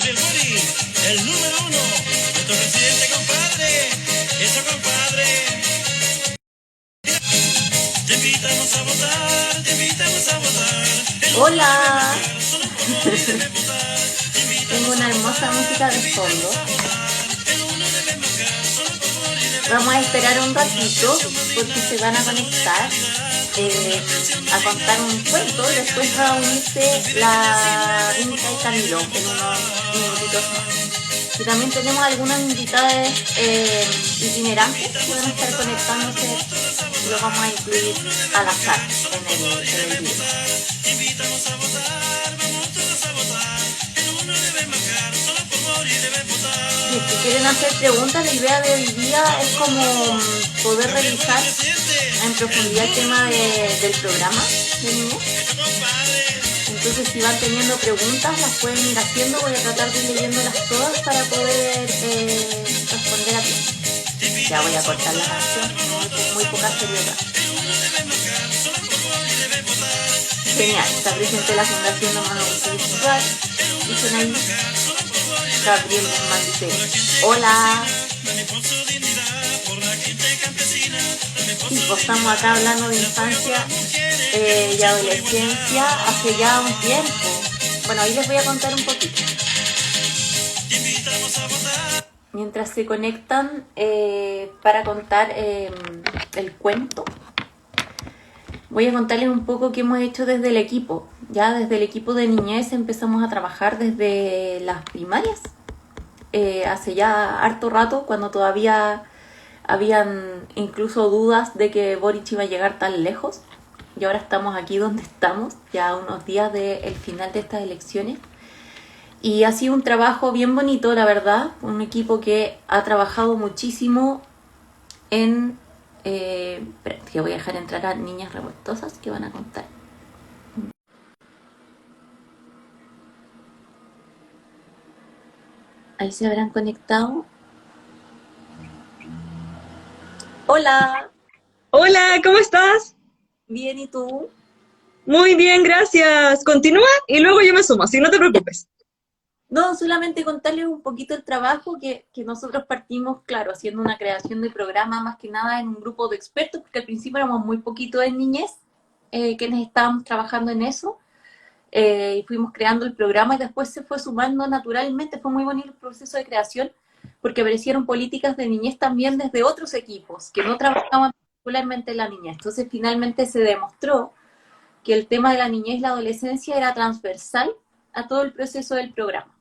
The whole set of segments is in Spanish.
Gabriel Boric, el número uno, nuestro presidente, compadre. Eso, compadre. Te invitamos a votar, te invitamos a votar. Hola. Tengo una hermosa música de fondo. Vamos a esperar un ratito porque se van a conectar a contar un cuento. Después va a unirse la Vinca y Camilo en unos minutitos más. Y también tenemos algunas invitadas itinerantes que van a estar conectándose. Lo vamos a incluir al azar en el video. Si quieren hacer preguntas, la idea de hoy día es como poder revisar en profundidad el tema del programa de niños. Entonces, si van teniendo preguntas, las pueden ir haciendo. Voy a tratar de ir leyéndolas todas para poder responder a tiempo. Ya voy a cortar la canción, muy poca seriedad. Genial, está presente la Fundación Humano Virtual. Dicen ahí. Gabriel Guzmán dice, hola. Sí, pues estamos acá hablando de infancia y adolescencia hace ya un tiempo. Bueno, ahí les voy a contar un poquito. Mientras se conectan para contar el cuento, voy a contarles un poco qué hemos hecho desde el equipo. Ya desde el equipo de niñez empezamos a trabajar desde las primarias. Hace ya harto rato, cuando todavía habían incluso dudas de que Boric iba a llegar tan lejos. Y ahora estamos aquí donde estamos, ya a unos días del final de estas elecciones. Y ha sido un trabajo bien bonito, la verdad. Un equipo que ha trabajado muchísimo en... espérate, que voy a dejar entrar a niñas revoltosas que van a contar. Ahí se habrán conectado. Hola. Hola, ¿cómo estás? Bien, ¿y tú? Muy bien, gracias. Continúa y luego yo me sumo, así no te preocupes. No, solamente contarles un poquito el trabajo que nosotros partimos, claro, haciendo una creación de programa más que nada en un grupo de expertos, porque al principio éramos muy poquitos en niñez, quienes estábamos trabajando en eso, y fuimos creando el programa y después se fue sumando naturalmente. Fue muy bonito el proceso de creación, porque aparecieron políticas de niñez también desde otros equipos que no trabajaban particularmente en la niñez. Entonces finalmente se demostró que el tema de la niñez y la adolescencia era transversal a todo el proceso del programa.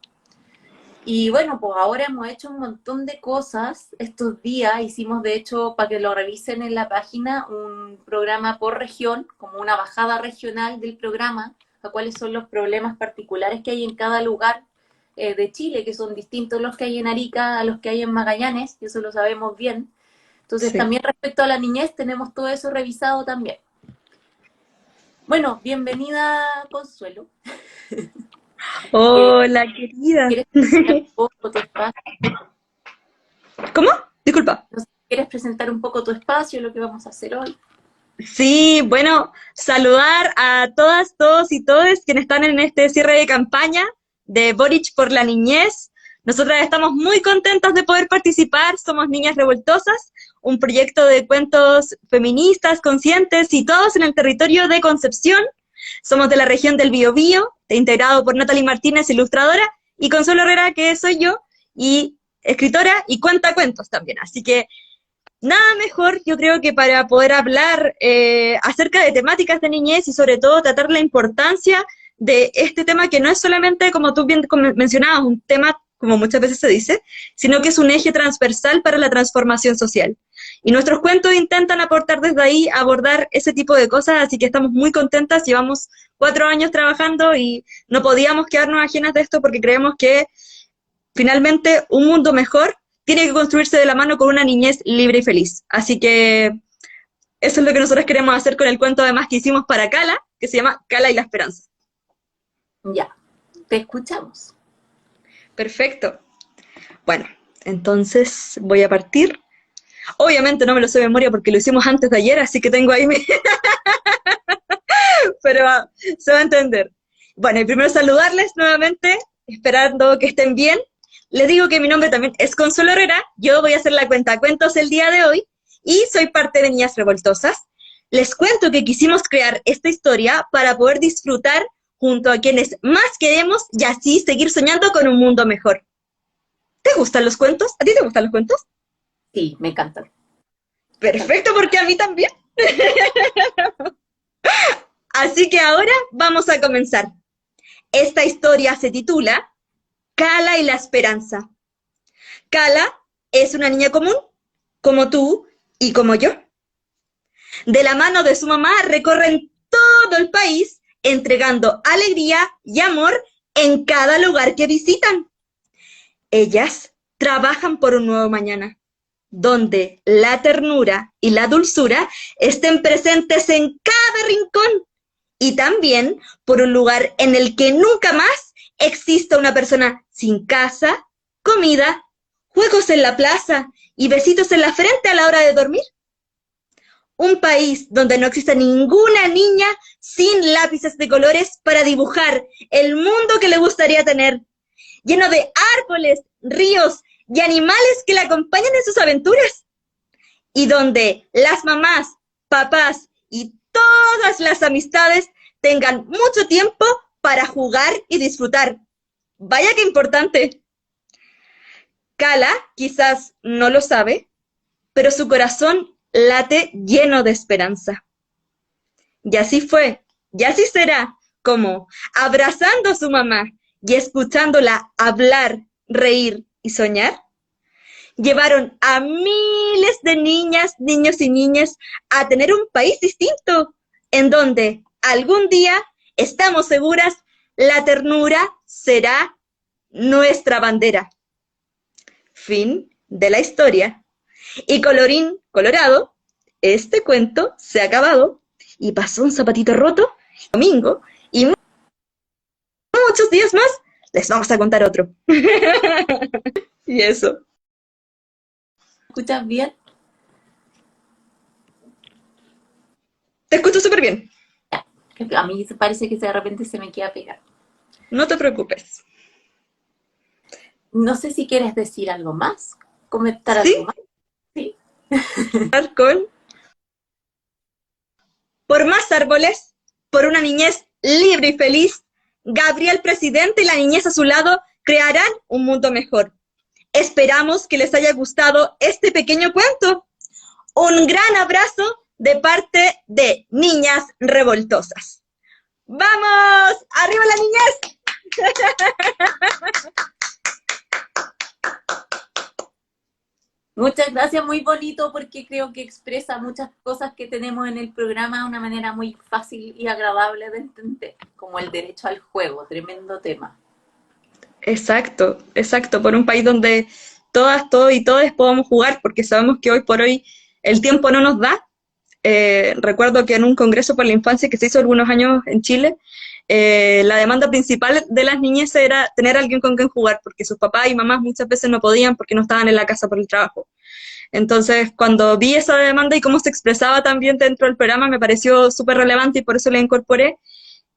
Y bueno, pues ahora hemos hecho un montón de cosas. Estos días hicimos, de hecho, para que lo revisen en la página, un programa por región, como una bajada regional del programa, a cuáles son los problemas particulares que hay en cada lugar de Chile, que son distintos los que hay en Arica a los que hay en Magallanes, y eso lo sabemos bien. Entonces, Sí. también respecto a la niñez, tenemos todo eso revisado también. Bueno, bienvenida, Consuelo. Hola, querida. ¿Quieres presentar un poco tu espacio? ¿Cómo? Disculpa. No sé, ¿quieres presentar un poco tu espacio, lo que vamos a hacer hoy? Sí, bueno, saludar a todas, todos y todes quienes están en este cierre de campaña de Boric por la niñez. Nosotras estamos muy contentas de poder participar, somos Niñas Revoltosas, un proyecto de cuentos feministas, conscientes, situados en el territorio de Concepción. Somos de la región del Biobío, integrado por Natalie Martínez, ilustradora, y Consuelo Herrera, que soy yo, y escritora y cuenta cuentos también. Así que nada mejor, yo creo, que para poder hablar acerca de temáticas de niñez y sobre todo tratar la importancia de este tema que no es solamente, como tú bien mencionabas, un tema, como muchas veces se dice, sino que es un eje transversal para la transformación social. Y nuestros cuentos intentan aportar desde ahí, abordar ese tipo de cosas, así que estamos muy contentas, llevamos 4 años trabajando y no podíamos quedarnos ajenas de esto porque creemos que finalmente un mundo mejor tiene que construirse de la mano con una niñez libre y feliz. Así que eso es lo que nosotros queremos hacer con el cuento además que hicimos para Cala, que se llama Cala y la Esperanza. Ya, te escuchamos. Perfecto. Bueno, entonces voy a partir. Obviamente no me lo sé de memoria porque lo hicimos antes de ayer, así que tengo ahí mi... Pero se va a entender. Bueno, y primero saludarles nuevamente esperando que estén bien. Les digo que mi nombre también es Consuelo Herrera, yo voy a hacer la cuentacuentos el día de hoy y soy parte de Niñas Revoltosas. Les cuento que quisimos crear esta historia para poder disfrutar junto a quienes más queremos y así seguir soñando con un mundo mejor. ¿Te gustan los cuentos? ¿A ti te gustan los cuentos? Sí, me encantan. Perfecto, porque a mí también. Así que ahora vamos a comenzar. Esta historia se titula Cala y la esperanza. Cala es una niña común, como tú y como yo. De la mano de su mamá recorren todo el país, entregando alegría y amor en cada lugar que visitan. Ellas trabajan por un nuevo mañana, donde la ternura y la dulzura estén presentes en cada rincón y también por un lugar en el que nunca más exista una persona sin casa, comida, juegos en la plaza y besitos en la frente a la hora de dormir. Un país donde no exista ninguna niña sin lápices de colores para dibujar el mundo que le gustaría tener, lleno de árboles, ríos y animales que la acompañan en sus aventuras, y donde las mamás, papás y todas las amistades tengan mucho tiempo para jugar y disfrutar. Vaya que importante. Cala quizás no lo sabe, pero su corazón late lleno de esperanza. Y así fue, y así será, como abrazando a su mamá y escuchándola hablar, reír y soñar, llevaron a miles de niñas, niños y niñas a tener un país distinto, en donde algún día, estamos seguras, la ternura será nuestra bandera. Fin de la historia. Y colorín colorado, este cuento se ha acabado y pasó un zapatito roto, domingo, y muchos días más les vamos a contar otro. Y eso. ¿Escuchas bien? Te escucho súper bien. A mí parece que de repente se me queda pegar. No te preocupes. No sé si quieres decir algo más, comentar algo ¿Sí? más. Sí. Con Por más árboles, por una niñez libre y feliz, Gabriel Presidente y la niñez a su lado crearán un mundo mejor. Esperamos que les haya gustado este pequeño cuento. Un gran abrazo de parte de Niñas Revoltosas. ¡Vamos! ¡Arriba la niñez! Muchas gracias, muy bonito porque creo que expresa muchas cosas que tenemos en el programa de una manera muy fácil y agradable de entender, como el derecho al juego, tremendo tema. Exacto, exacto, por un país donde todas, todos y todos podamos jugar, porque sabemos que hoy por hoy el tiempo no nos da. Recuerdo que en un congreso por la infancia que se hizo algunos años en Chile, la demanda principal de las niñas era tener a alguien con quien jugar, porque sus papás y mamás muchas veces no podían porque no estaban en la casa por el trabajo. Entonces, cuando vi esa demanda y cómo se expresaba también dentro del programa, me pareció súper relevante y por eso la incorporé.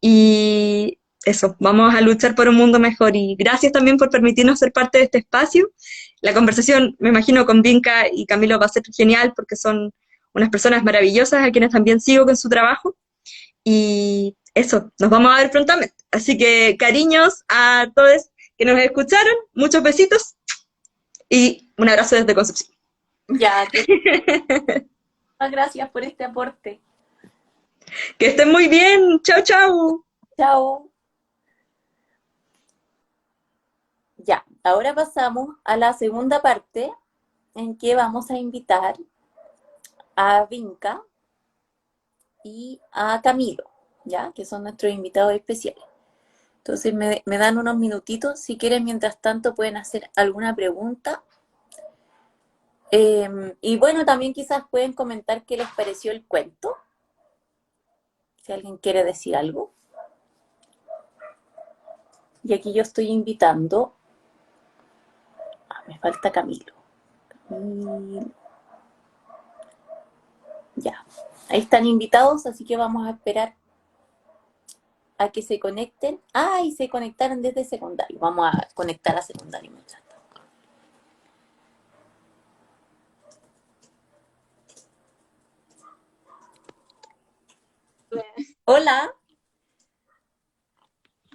Y eso, vamos a luchar por un mundo mejor. Y gracias también por permitirnos ser parte de este espacio. La conversación, me imagino, con Vinca y Camilo va a ser genial porque son unas personas maravillosas a quienes también sigo con su trabajo. Y eso, nos vamos a ver prontamente. Así que cariños a todos que nos escucharon, muchos besitos y un abrazo desde Concepción. Ya, gracias por este aporte. Que estén muy bien. Chao, chao. Chao. Ya, ahora pasamos a la segunda parte en que vamos a invitar a Vinca y a Camilo, ¿ya? Que son nuestros invitados especiales. Entonces me dan unos minutitos, si quieren, mientras tanto pueden hacer alguna pregunta. Y bueno, también quizás pueden comentar qué les pareció el cuento, si alguien quiere decir algo. Y aquí yo estoy invitando, me falta Camilo. Ya, ahí están invitados, así que vamos a esperar a que se conecten. Ah, y se conectaron desde secundario. Vamos a conectar a secundario mientras tanto. Hola,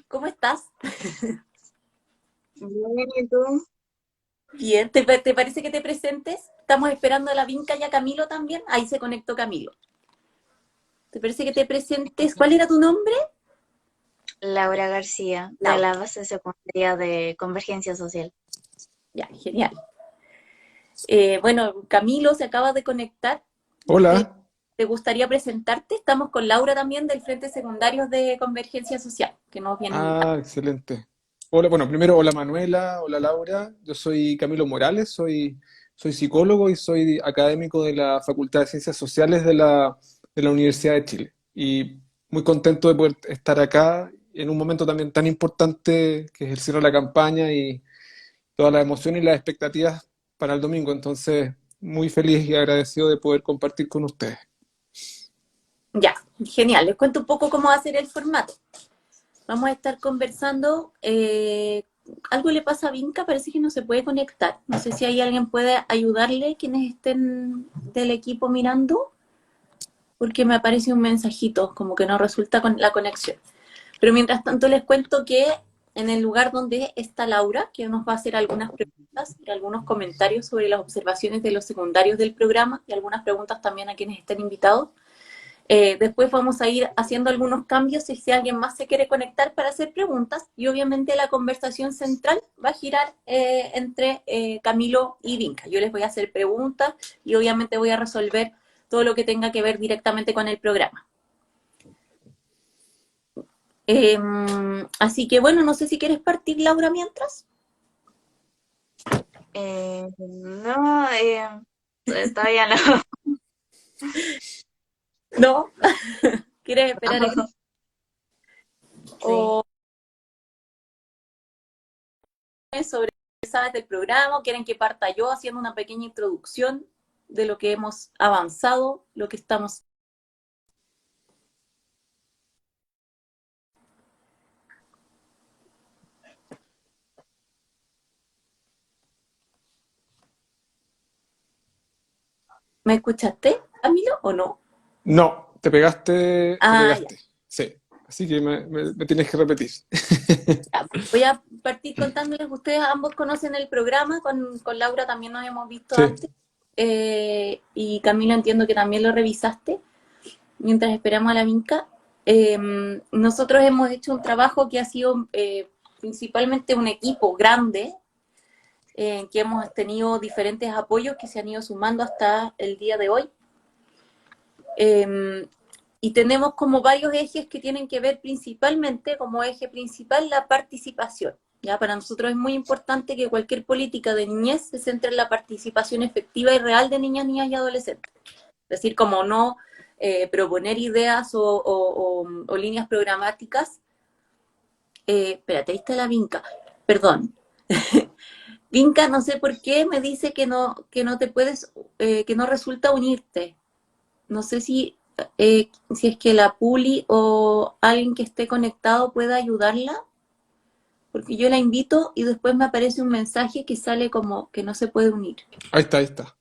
¿cómo estás? Bien, ¿y tú? Bien, ¿te parece que te presentes? Estamos esperando a la Vinca y a Camilo también. Ahí se conectó Camilo. ¿Te parece que te presentes? ¿Cuál era tu nombre? Laura García, de Laura. la base secundaria de Convergencia Social. Ya, genial. Bueno, Camilo se acaba de conectar. Hola. ¿Te gustaría presentarte? Estamos con Laura también del Frente Secundarios de Convergencia Social, que nos viene invitando. Ah, excelente. Hola, bueno, primero, hola Manuela, hola Laura. Yo soy Camilo Morales, soy psicólogo y soy académico de la Facultad de Ciencias Sociales de la Universidad de Chile. Y muy contento de poder estar acá en un momento también tan importante que es el cierre de la campaña y todas las emociones y las expectativas para el domingo. Entonces, muy feliz y agradecido de poder compartir con ustedes. Ya, genial. Les cuento un poco cómo va a ser el formato. Vamos a estar conversando. Algo le pasa a Vinca, parece que no se puede conectar. No sé si hay alguien puede ayudarle, quienes estén del equipo mirando, porque me aparece un mensajito, como que no resulta con la conexión. Pero mientras tanto les cuento que en el lugar donde está Laura, que nos va a hacer algunas preguntas y algunos comentarios sobre las observaciones de los secundarios del programa y algunas preguntas también a quienes estén invitados. Después vamos a ir haciendo algunos cambios y si alguien más se quiere conectar para hacer preguntas, y obviamente la conversación central va a girar entre Camilo y Vinca. Yo les voy a hacer preguntas y obviamente voy a resolver todo lo que tenga que ver directamente con el programa. Así que bueno, no sé si quieres partir, Laura, mientras. No, todavía no. ¿No? ¿Quieres esperar eso? Sí. ¿O sobre sabes del programa? ¿O quieren que parta yo haciendo una pequeña introducción de lo que hemos avanzado, lo que estamos? ¿Me escuchaste, Camilo, o no? No, te pegaste, te Ah, ya. pegaste. Sí, así que me tienes que repetir. Ya. Voy a partir contándoles, ustedes ambos conocen el programa, con Laura también nos hemos visto Sí, antes, y Camilo entiendo que también lo revisaste, mientras esperamos a la Vinca. Nosotros hemos hecho un trabajo que ha sido principalmente un equipo grande, en que hemos tenido diferentes apoyos que se han ido sumando hasta el día de hoy. Y tenemos como varios ejes que tienen que ver principalmente, como eje principal, la participación. ¿Ya? Para nosotros es muy importante que cualquier política de niñez se centre en la participación efectiva y real de niñas, niñas y adolescentes. Es decir, como no proponer ideas o líneas programáticas. Espérate, ahí está la Vinca. Perdón. Vinca, no sé por qué me dice que no te puedes, que no resulta unirte. No sé si es que la Puli o alguien que esté conectado pueda ayudarla, porque yo la invito y después me aparece un mensaje que sale como que no se puede unir. ahí está, ahí está.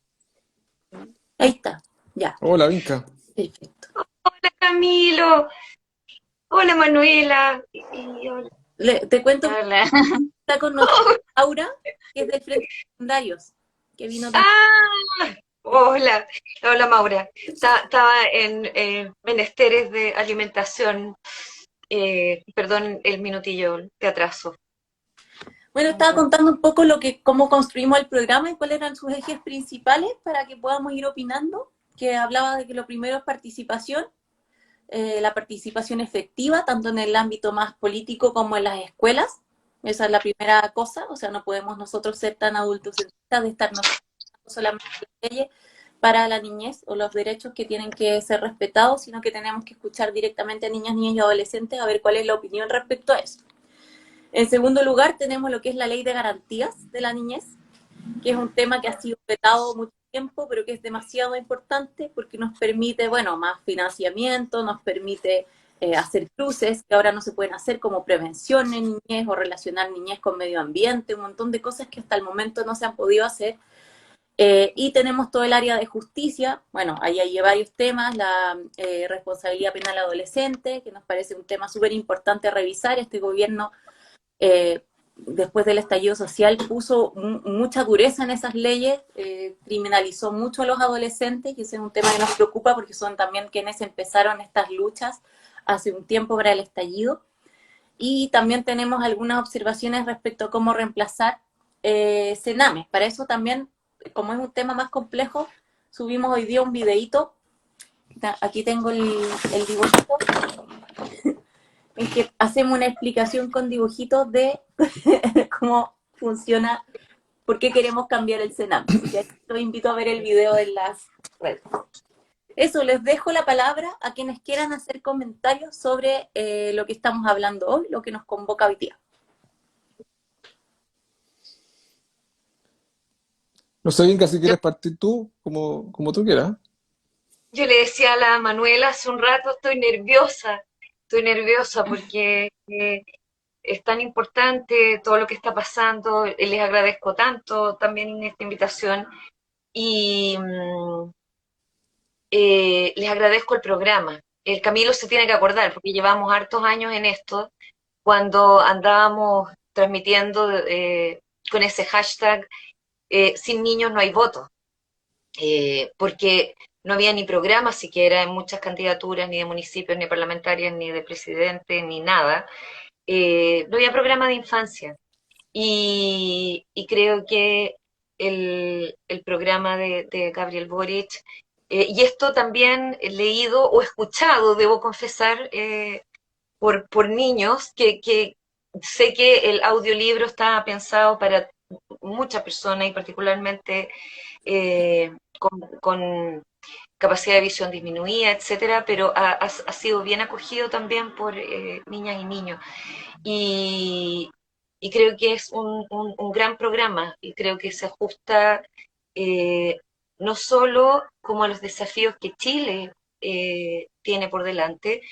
Ahí está, ya, Hola, Vinca. perfecto. Hola Camilo, hola Manuela. Hola. Te cuento que Hola. está con nosotros Aura, que es del Frente de Secundarios, que vino también. Ah, hola, hola Maura. Estaba en menesteres de alimentación. Perdón el minutillo de atraso. Bueno, estaba contando un poco cómo construimos el programa y cuáles eran sus ejes principales para que podamos ir opinando, que hablaba de que lo primero es participación, la participación efectiva, tanto en el ámbito más político como en las escuelas. Esa es la primera cosa, o sea, no podemos nosotros ser tan adultos de estarnos solamente en las leyes para la niñez o los derechos que tienen que ser respetados, sino que tenemos que escuchar directamente a niñas, niños y adolescentes a ver cuál es la opinión respecto a eso. En segundo lugar, tenemos lo que es la ley de garantías de la niñez, que es un tema que ha sido vetado mucho tiempo, pero que es demasiado importante porque nos permite, bueno, más financiamiento, nos permite hacer cruces que ahora no se pueden hacer, como prevención en niñez o relacionar niñez con medio ambiente, un montón de cosas que hasta el momento no se han podido hacer. Y tenemos todo el área de justicia, bueno, ahí hay varios temas, la responsabilidad penal adolescente, que nos parece un tema súper importante a revisar. Este gobierno, después del estallido social, puso mucha dureza en esas leyes, criminalizó mucho a los adolescentes, y ese es un tema que nos preocupa porque son también quienes empezaron estas luchas hace un tiempo para el estallido. Y también tenemos algunas observaciones respecto a cómo reemplazar Sename. Para eso también, como es un tema más complejo, subimos hoy día un videíto. Aquí tengo el dibujito, en que hacemos una explicación con dibujitos de cómo funciona, por qué queremos cambiar el Sename. Ya los invito a ver el video en las redes. Eso, les dejo la palabra a quienes quieran hacer comentarios sobre lo que estamos hablando hoy, lo que nos convoca hoy día. No sé, Inca, si quieres partir tú, como tú quieras. Yo le decía a la Manuela hace un rato, estoy nerviosa porque es tan importante todo lo que está pasando, les agradezco tanto también en esta invitación y les agradezco el programa. El Camilo se tiene que acordar porque llevamos hartos años en esto, cuando andábamos transmitiendo con ese hashtag sin niños no hay voto, porque no había ni programa siquiera en muchas candidaturas, ni de municipios, ni parlamentarias, ni de presidente, ni nada. No había programa de infancia. Y creo que el programa de Gabriel Boric, y esto también he leído o escuchado, debo confesar, por niños, que sé que el audiolibro está pensado para muchas personas y particularmente con capacidad de visión disminuida, etcétera, pero ha sido bien acogido también por niñas y niños. Y, y creo que es un gran programa y creo que se ajusta no solo como a los desafíos que Chile tiene por delante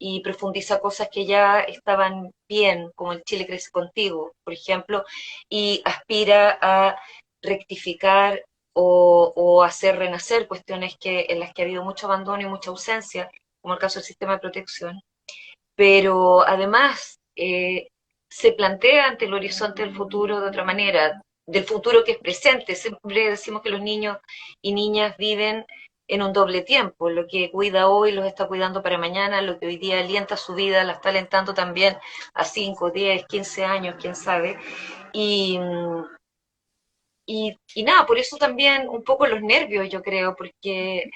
y profundiza cosas que ya estaban bien, como el Chile crece contigo, por ejemplo, y aspira a rectificar o hacer renacer cuestiones en las que ha habido mucho abandono y mucha ausencia, como el caso del sistema de protección, pero además se plantea ante el horizonte del futuro de otra manera, del futuro que es presente. Siempre decimos que los niños y niñas viven en un doble tiempo, lo que cuida hoy los está cuidando para mañana, lo que hoy día alienta su vida, la está alentando también a 5, 10, 15 años, quién sabe. Y, y nada, por eso también un poco los nervios, yo creo, porque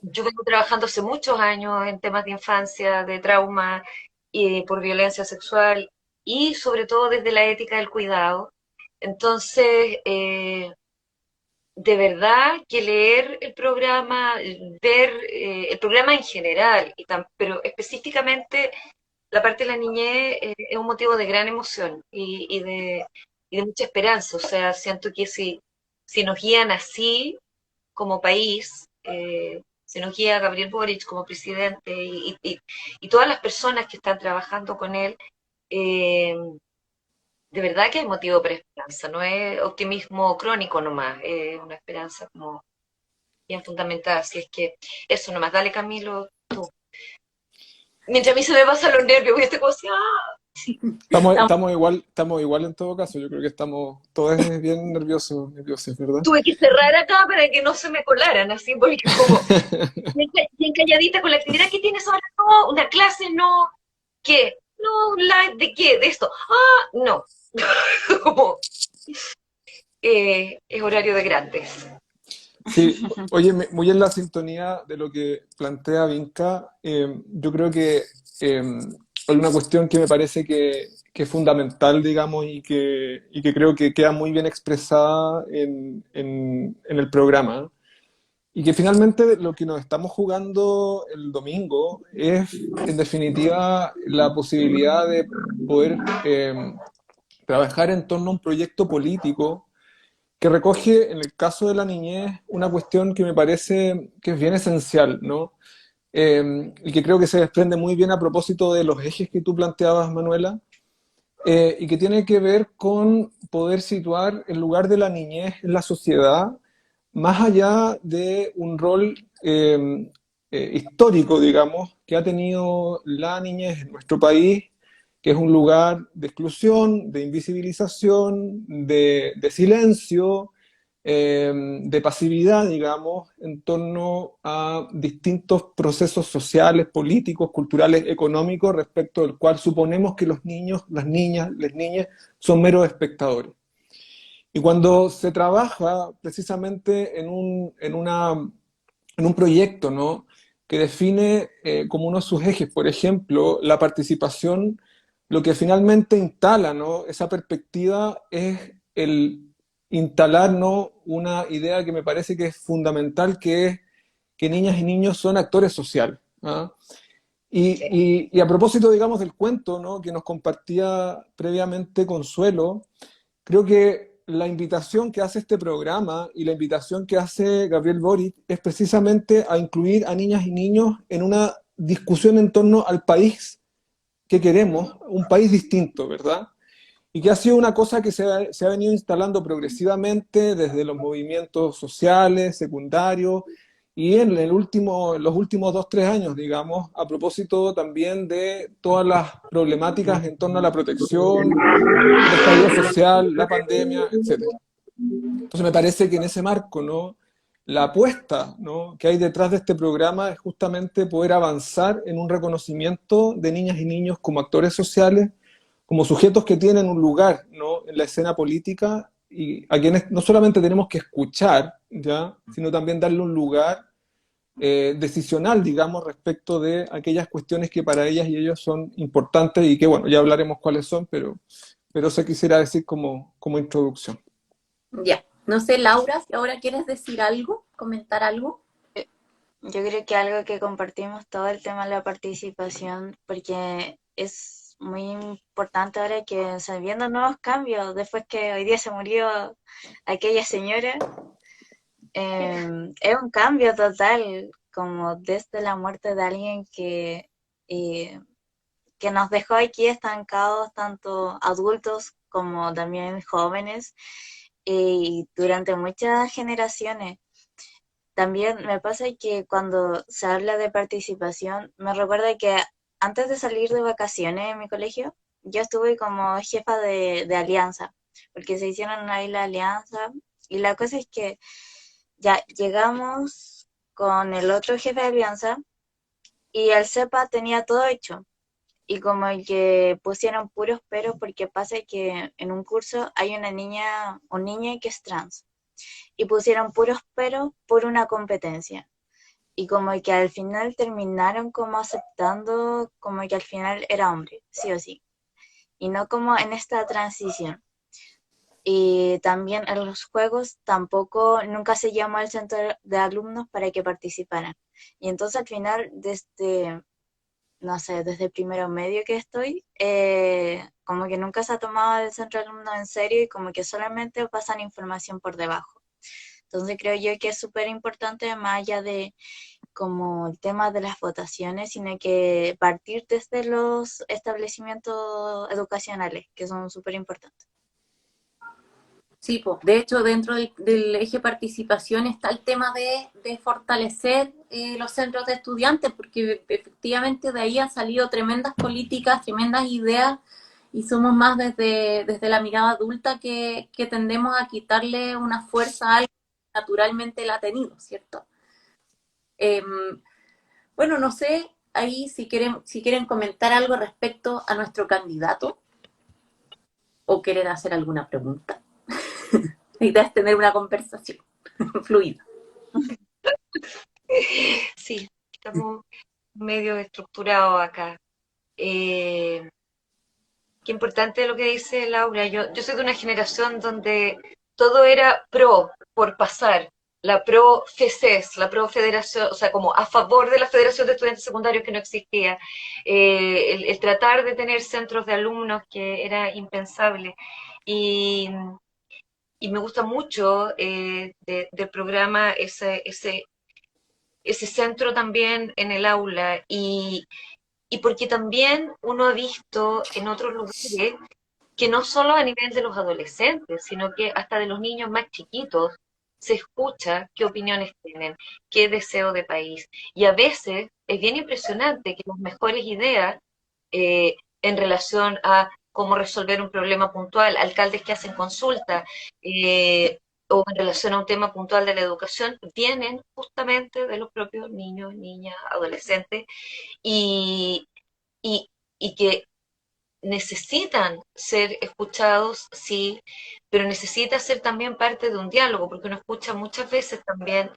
yo vengo trabajando hace muchos años en temas de infancia, de trauma y por violencia sexual y sobre todo desde la ética del cuidado. Entonces, de verdad que leer el programa, ver el programa en general, pero específicamente la parte de la niñez es un motivo de gran emoción y de mucha esperanza. O sea, siento que si nos guían así como país, se nos guía Gabriel Boric como presidente y todas las personas que están trabajando con él, de verdad que hay motivo para esperanza, no es optimismo crónico nomás, es una esperanza como bien fundamentada, así es que eso nomás, dale Camilo, tú. Mientras a mí se me pasan los nervios, y estoy como así, ¡ah! Estamos igual en todo caso. Yo creo que estamos todos bien nerviosos, ¿verdad? Tuve que cerrar acá para que no se me colaran, así, porque como bien calladita con la actividad que tienes ahora, no, una clase, no, ¿qué? No, un live, ¿de qué? De esto, no, como es horario de grandes. Sí, oye, muy en la sintonía de lo que plantea Vinca, yo creo que hay una cuestión que me parece que es fundamental, digamos, y que creo que queda muy bien expresada en el programa, y que finalmente lo que nos estamos jugando el domingo es, en definitiva, la posibilidad de poder trabajar en torno a un proyecto político que recoge, en el caso de la niñez, una cuestión que me parece que es bien esencial, ¿no? y que creo que se desprende muy bien a propósito de los ejes que tú planteabas, Manuela, y que tiene que ver con poder situar el lugar de la niñez en la sociedad, más allá de un rol histórico, digamos, que ha tenido la niñez en nuestro país, que es un lugar de exclusión, de invisibilización, de silencio, de pasividad, digamos, en torno a distintos procesos sociales, políticos, culturales, económicos, respecto del cual suponemos que los niños, las niñas son meros espectadores. Y cuando se trabaja precisamente en un proyecto, ¿no?, que define como uno de sus ejes, por ejemplo, la participación, lo que finalmente instala, ¿no?, esa perspectiva es el instalar, ¿no?, una idea que me parece que es fundamental, que es que niñas y niños son actores sociales, ¿ah? Y a propósito, digamos, del cuento, ¿no?, que nos compartía previamente Consuelo, creo que la invitación que hace este programa y la invitación que hace Gabriel Boric es precisamente a incluir a niñas y niños en una discusión en torno al país que queremos, un país distinto, ¿verdad? Y que ha sido una cosa que se ha venido instalando progresivamente desde los movimientos sociales, secundarios, y en los últimos 2, 3 años, digamos, a propósito también de todas las problemáticas en torno a la protección, el estallido social, la pandemia, etcétera. Entonces me parece que en ese marco, ¿no?, la apuesta, ¿no?, que hay detrás de este programa es justamente poder avanzar en un reconocimiento de niñas y niños como actores sociales, como sujetos que tienen un lugar, ¿no?, en la escena política, y a quienes no solamente tenemos que escuchar, ¿ya?, sino también darle un lugar decisional, digamos, respecto de aquellas cuestiones que para ellas y ellos son importantes y que, bueno, ya hablaremos cuáles son, pero eso quisiera decir como introducción. Ya, no sé, Laura, si ahora quieres decir algo, comentar algo. Yo creo que algo que compartimos todo el tema de la participación, porque es muy importante ahora que se viendo nuevos cambios, después que hoy día se murió aquella señora, es un cambio total, como desde la muerte de alguien eh, que nos dejó aquí estancados, tanto adultos como también jóvenes, y durante muchas generaciones. También me pasa que cuando se habla de participación, me recuerda que antes de salir de vacaciones en mi colegio, yo estuve como jefa de alianza, porque se hicieron ahí la alianza, y la cosa es que ya llegamos con el otro jefe de alianza y el CEPA tenía todo hecho. Y como que pusieron puros peros porque pasa que en un curso hay una niña, un niño que es trans. Y pusieron puros peros por una competencia. Y como que al final terminaron como aceptando como que al final era hombre, sí o sí. Y no como en esta transición. Y también en los juegos tampoco, nunca se llamó al centro de alumnos para que participaran. Y entonces al final, desde, no sé, desde primero medio que estoy, como que nunca se ha tomado el centro de alumnos en serio y como que solamente pasan información por debajo. Entonces creo yo que es súper importante, más allá de como el tema de las votaciones, sino que partir desde los establecimientos educacionales, que son súper importantes. Sí, pues, de hecho, dentro del eje participación está el tema de fortalecer los centros de estudiantes, porque efectivamente de ahí han salido tremendas políticas, tremendas ideas, y somos más desde la mirada adulta que tendemos a quitarle una fuerza a algo que naturalmente la ha tenido, ¿cierto? Bueno, no sé, ahí si quieren comentar algo respecto a nuestro candidato o quieren hacer alguna pregunta. La idea es tener una conversación fluida. Sí, estamos medio estructurados acá. Qué importante lo que dice Laura. Yo soy de una generación donde todo era por pasar. La pro FECES, la pro federación, o sea, como a favor de la Federación de Estudiantes Secundarios que no existía. El tratar de tener centros de alumnos que era impensable. Y, y me gusta mucho del programa ese ese centro también en el aula y porque también uno ha visto en otros lugares que no solo a nivel de los adolescentes, sino que hasta de los niños más chiquitos se escucha qué opiniones tienen, qué deseo de país. Y a veces es bien impresionante que las mejores ideas en relación a cómo resolver un problema puntual, alcaldes que hacen consulta, o en relación a un tema puntual de la educación, vienen justamente de los propios niños, niñas, adolescentes, y, y, y que necesitan ser escuchados, sí, pero necesita ser también parte de un diálogo, porque uno escucha muchas veces también,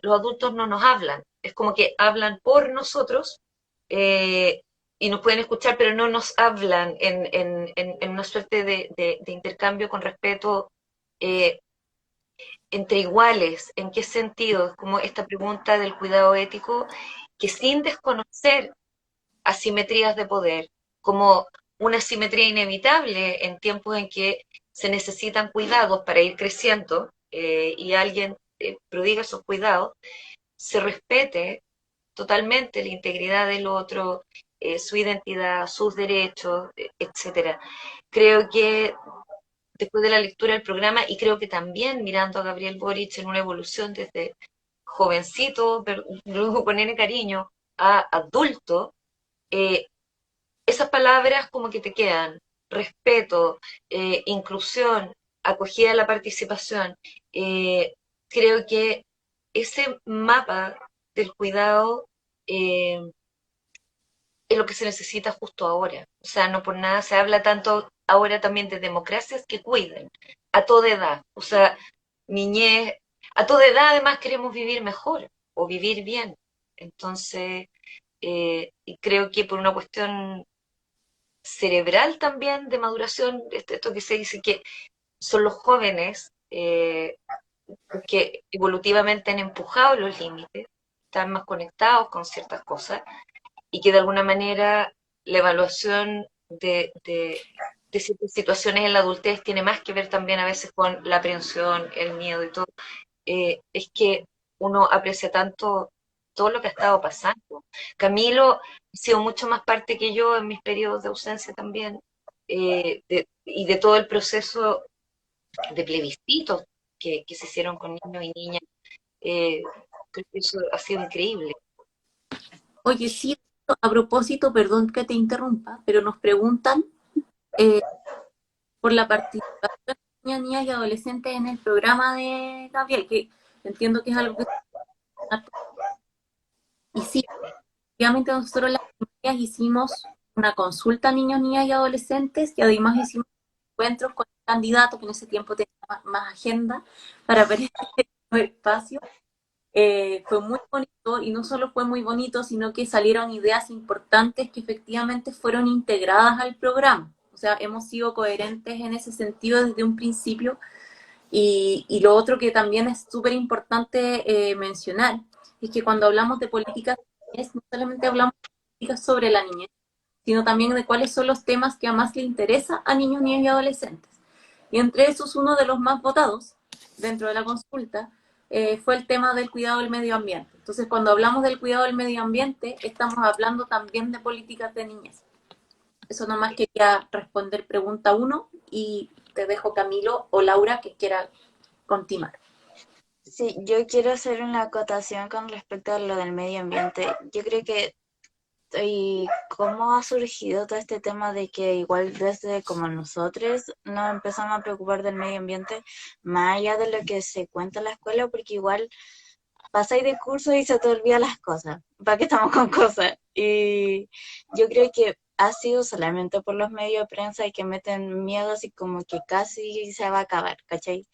los adultos no nos hablan, es como que hablan por nosotros eh, y nos pueden escuchar, pero no nos hablan en una suerte de intercambio con respeto eh, entre iguales. ¿En qué sentido? Es como esta pregunta del cuidado ético, que sin desconocer asimetrías de poder, como una asimetría inevitable en tiempos en que se necesitan cuidados para ir creciendo y alguien prodiga esos cuidados, se respete totalmente la integridad del otro, su identidad, sus derechos, etcétera. Creo que después de la lectura del programa y creo que también mirando a Gabriel Boric en una evolución desde jovencito, luego con N cariño, a adulto, eh, esas palabras como que te quedan, respeto, inclusión, acogida a la participación. Eh, Creo que ese mapa del cuidado eh, es lo que se necesita justo ahora. O sea, no por nada se habla tanto ahora también de democracias que cuiden a toda edad. O sea, niñez, a toda edad además queremos vivir mejor o vivir bien. Entonces, y creo que por una cuestión cerebral también de maduración, esto que se dice que son los jóvenes que evolutivamente han empujado los límites, están más conectados con ciertas cosas y que de alguna manera la evaluación de ciertas situaciones en la adultez tiene más que ver también a veces con la aprensión, el miedo y todo. Es que uno aprecia tanto todo lo que ha estado pasando. Camilo ha sido mucho más parte que yo en mis periodos de ausencia también, y de todo el proceso de plebiscitos que se hicieron con niños y niñas. Eh, Creo que eso ha sido increíble. Oye, sí, a propósito, perdón que te interrumpa, pero nos preguntan eh, por la participación de niñas, niñas y adolescentes en el programa de Gabriel, que entiendo que es algo que... Y sí, efectivamente nosotros las primarias hicimos una consulta a niños, niñas y adolescentes y además hicimos encuentros con candidatos que en ese tiempo tenían más agenda para ver este espacio. Fue muy bonito y no solo fue muy bonito, sino que salieron ideas importantes que efectivamente fueron integradas al programa. O sea, hemos sido coherentes en ese sentido desde un principio y lo otro que también es súper importante mencionar es que cuando hablamos de políticas de niñez, no solamente hablamos de políticas sobre la niñez, sino también de cuáles son los temas que a más le interesa a niños, niñas y adolescentes. Y entre esos, uno de los más votados dentro de la consulta fue el tema del cuidado del medio ambiente. Entonces, cuando hablamos del cuidado del medio ambiente, estamos hablando también de políticas de niñez. Eso nomás quería responder pregunta 1 y te dejo Camilo o Laura que quiera continuar. Sí, yo quiero hacer una acotación con respecto a lo del medio ambiente. Yo creo que y cómo ha surgido todo este tema de que igual desde como nosotros nos empezamos a preocupar del medio ambiente, más allá de lo que se cuenta en la escuela, porque igual pasáis de curso y se te olvidan las cosas, ¿para qué estamos con cosas? Y yo creo que ha sido solamente por los medios de prensa y que meten miedos y como que casi se va a acabar, ¿cachai?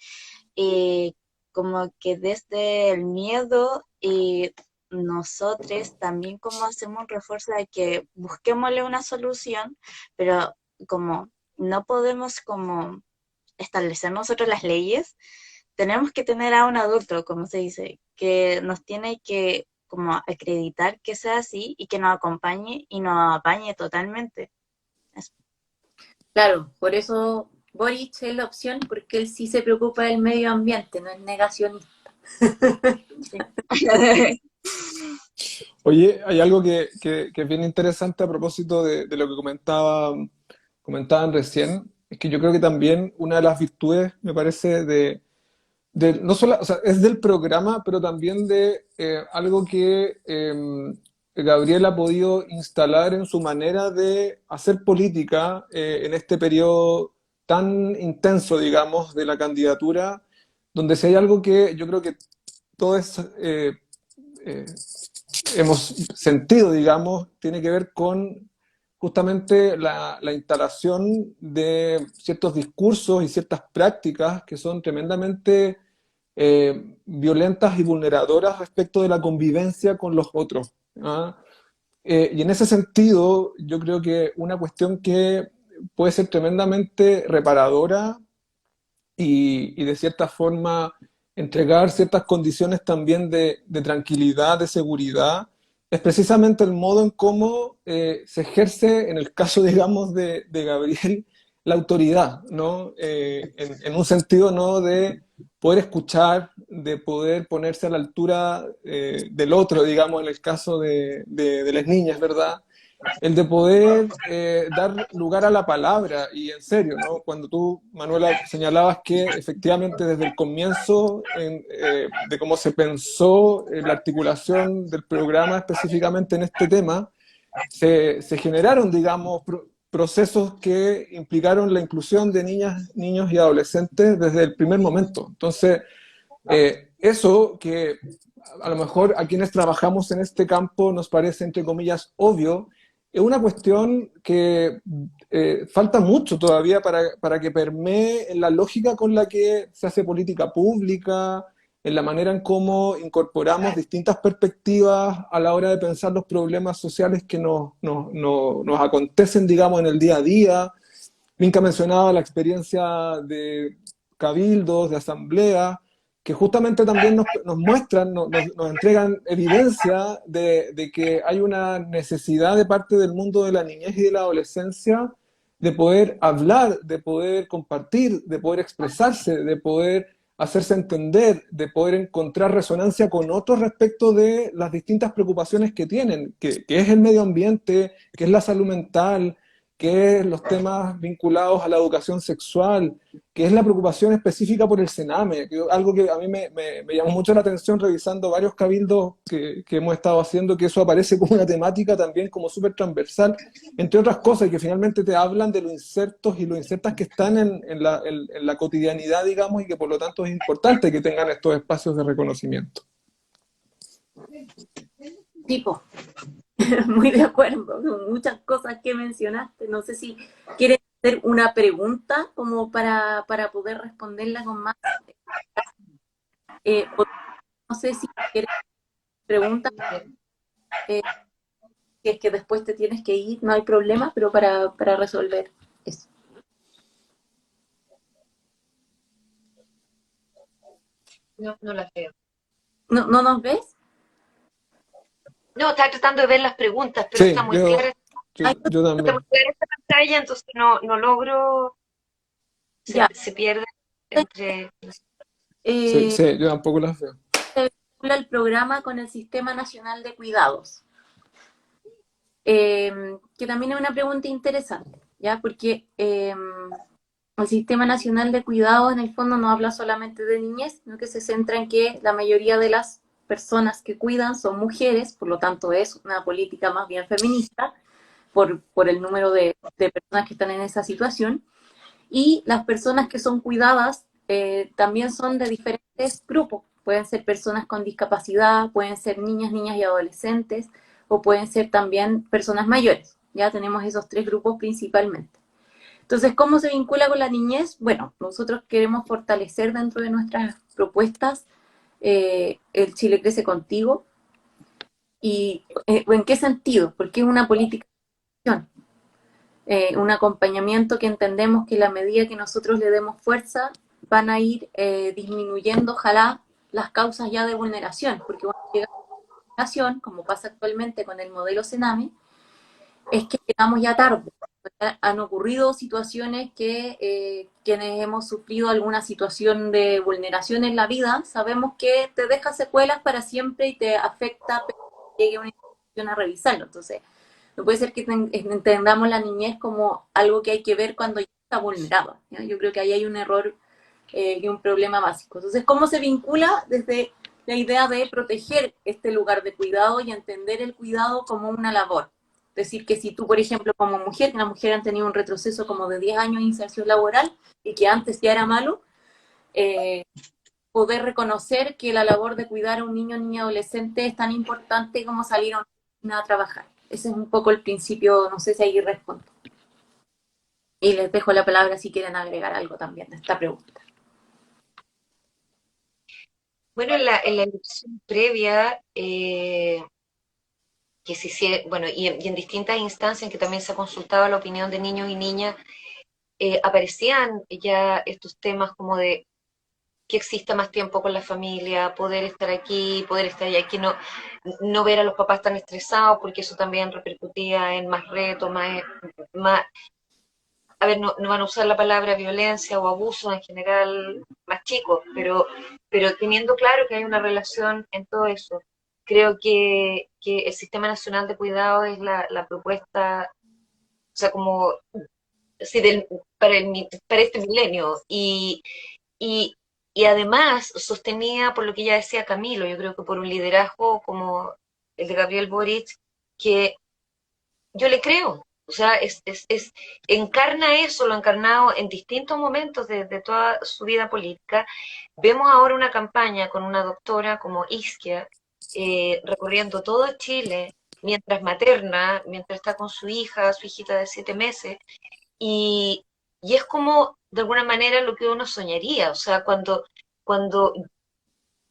Y como que desde el miedo y nosotros también como hacemos un refuerzo de que busquémosle una solución, pero como no podemos como establecer nosotros las leyes, tenemos que tener a un adulto, como se dice, que nos tiene que como acreditar que sea así y que nos acompañe y nos apañe totalmente. Eso. Claro, por eso Boric es la opción, porque él sí se preocupa del medio ambiente, no es negacionista. Sí. Oye, hay algo que es bien interesante a propósito de lo que comentaban recién, es que yo creo que también una de las virtudes, me parece, no solo, o sea, es del programa, pero también de algo que Gabriel ha podido instalar en su manera de hacer política en este periodo tan intenso, digamos, de la candidatura, donde si hay algo que yo creo que todos eh, hemos sentido, digamos, tiene que ver con justamente la instalación de ciertos discursos y ciertas prácticas que son tremendamente violentas y vulneradoras respecto de la convivencia con los otros. ¿Ah? Y en ese sentido, yo creo que una cuestión que puede ser tremendamente reparadora y de cierta forma entregar ciertas condiciones también de tranquilidad, de seguridad, es precisamente el modo en cómo se ejerce, en el caso, digamos, de Gabriel, la autoridad, ¿no? En un sentido, ¿no? De poder escuchar, de poder ponerse a la altura del otro, digamos, en el caso de las niñas, ¿verdad? El de poder dar lugar a la palabra, y en serio, ¿no? Cuando tú, Manuela, señalabas que efectivamente desde el comienzo de cómo se pensó la articulación del programa específicamente en este tema, se generaron, digamos, procesos que implicaron la inclusión de niñas, niños y adolescentes desde el primer momento. Entonces, eso que a lo mejor a quienes trabajamos en este campo nos parece, entre comillas, obvio, es una cuestión que falta mucho todavía para que permee en la lógica con la que se hace política pública, en la manera en cómo incorporamos distintas perspectivas a la hora de pensar los problemas sociales que nos acontecen, digamos, en el día a día. Minka mencionaba la experiencia de cabildos, de asamblea, que justamente también nos muestran, nos entregan evidencia de que hay una necesidad de parte del mundo de la niñez y de la adolescencia de poder hablar, de poder compartir, de poder expresarse, de poder hacerse entender, de poder encontrar resonancia con otros respecto de las distintas preocupaciones que tienen, que es el medio ambiente, que es la salud mental, que es los temas vinculados a la educación sexual, que es la preocupación específica por el Sename, que algo que a mí me llamó mucho la atención revisando varios cabildos que hemos estado haciendo, que eso aparece como una temática también como súper transversal, entre otras cosas, y que finalmente te hablan de los insertos y los insertas que están en la cotidianidad, digamos, y que por lo tanto es importante que tengan estos espacios de reconocimiento. Tipo, muy de acuerdo con muchas cosas que mencionaste. No sé si quieres hacer una pregunta como para poder responderla con más. O no sé si quieres preguntas, eh, que es que después te tienes que ir, no hay problema, pero para resolver eso. No, no la veo. ¿No nos ves? No, estaba tratando de ver las preguntas, pero Sí, está muy clara. yo Está también. muy clara esta pantalla, entonces no logro. Ya. Se pierde entre. Sí, Eh, sí, yo tampoco las veo. se vincula el programa con el Sistema Nacional de Cuidados. Que también es una pregunta interesante, ¿ya? Porque el Sistema Nacional de Cuidados en el fondo no habla solamente de niñez, sino que se centra en que la mayoría de las personas que cuidan son mujeres, por lo tanto es una política más bien feminista por el número de personas que están en esa situación. Y las personas que son cuidadas también son de diferentes grupos. Pueden ser personas con discapacidad, pueden ser niñas, niñas y adolescentes, o pueden ser también personas mayores. Ya tenemos esos tres grupos principalmente. Entonces, ¿cómo se vincula con la niñez? Bueno, nosotros queremos fortalecer dentro de nuestras propuestas el Chile Crece Contigo. ¿Y en qué sentido? Porque es una política de acción. Un acompañamiento que entendemos que a la medida que nosotros le demos fuerza, van a ir disminuyendo, ojalá, las causas ya de vulneración, porque cuando llega a la vulneración, como pasa actualmente con el modelo Sename, es que llegamos ya tarde. Han ocurrido situaciones que quienes hemos sufrido alguna situación de vulneración en la vida, sabemos que te deja secuelas para siempre y te afecta llegue a una institución a revisarlo. Entonces, no puede ser que entendamos la niñez como algo que hay que ver cuando ya está vulnerada, ¿ya? Yo creo que ahí hay un error y un problema básico. Entonces, ¿cómo se vincula desde la idea de proteger este lugar de cuidado y entender el cuidado como una labor? Es decir, que si tú, por ejemplo, como mujer, que las mujeres han tenido un retroceso como de 10 años de inserción laboral y que antes ya era malo, eh, poder reconocer que la labor de cuidar a un niño o niña adolescente es tan importante como salir a una oficina a trabajar. Ese es un poco el principio, no sé si ahí respondo. Y les dejo la palabra si quieren agregar algo también de esta pregunta. Bueno, en la elección previa, que se hiciera, bueno, y en distintas instancias en que también se ha consultado la opinión de niños y niñas, aparecían ya estos temas como de que exista más tiempo con la familia, poder estar aquí, poder estar allá, que no ver a los papás tan estresados, porque eso también repercutía en más retos, más, a ver, no van a usar la palabra violencia o abuso en general más chicos, pero teniendo claro que hay una relación en todo eso. Creo que el Sistema Nacional de Cuidado es la propuesta, o sea, como sí, para este milenio. Y, y además sostenía, por lo que ya decía Camilo, yo creo que por un liderazgo como el de Gabriel Boric, que yo le creo. O sea, encarna eso, lo ha encarnado en distintos momentos de toda su vida política. Vemos ahora una campaña con una doctora como Isquia, recorriendo todo Chile, mientras materna, mientras está con su hijita de 7 meses, y, y es como, de alguna manera, lo que uno soñaría. O sea, cuando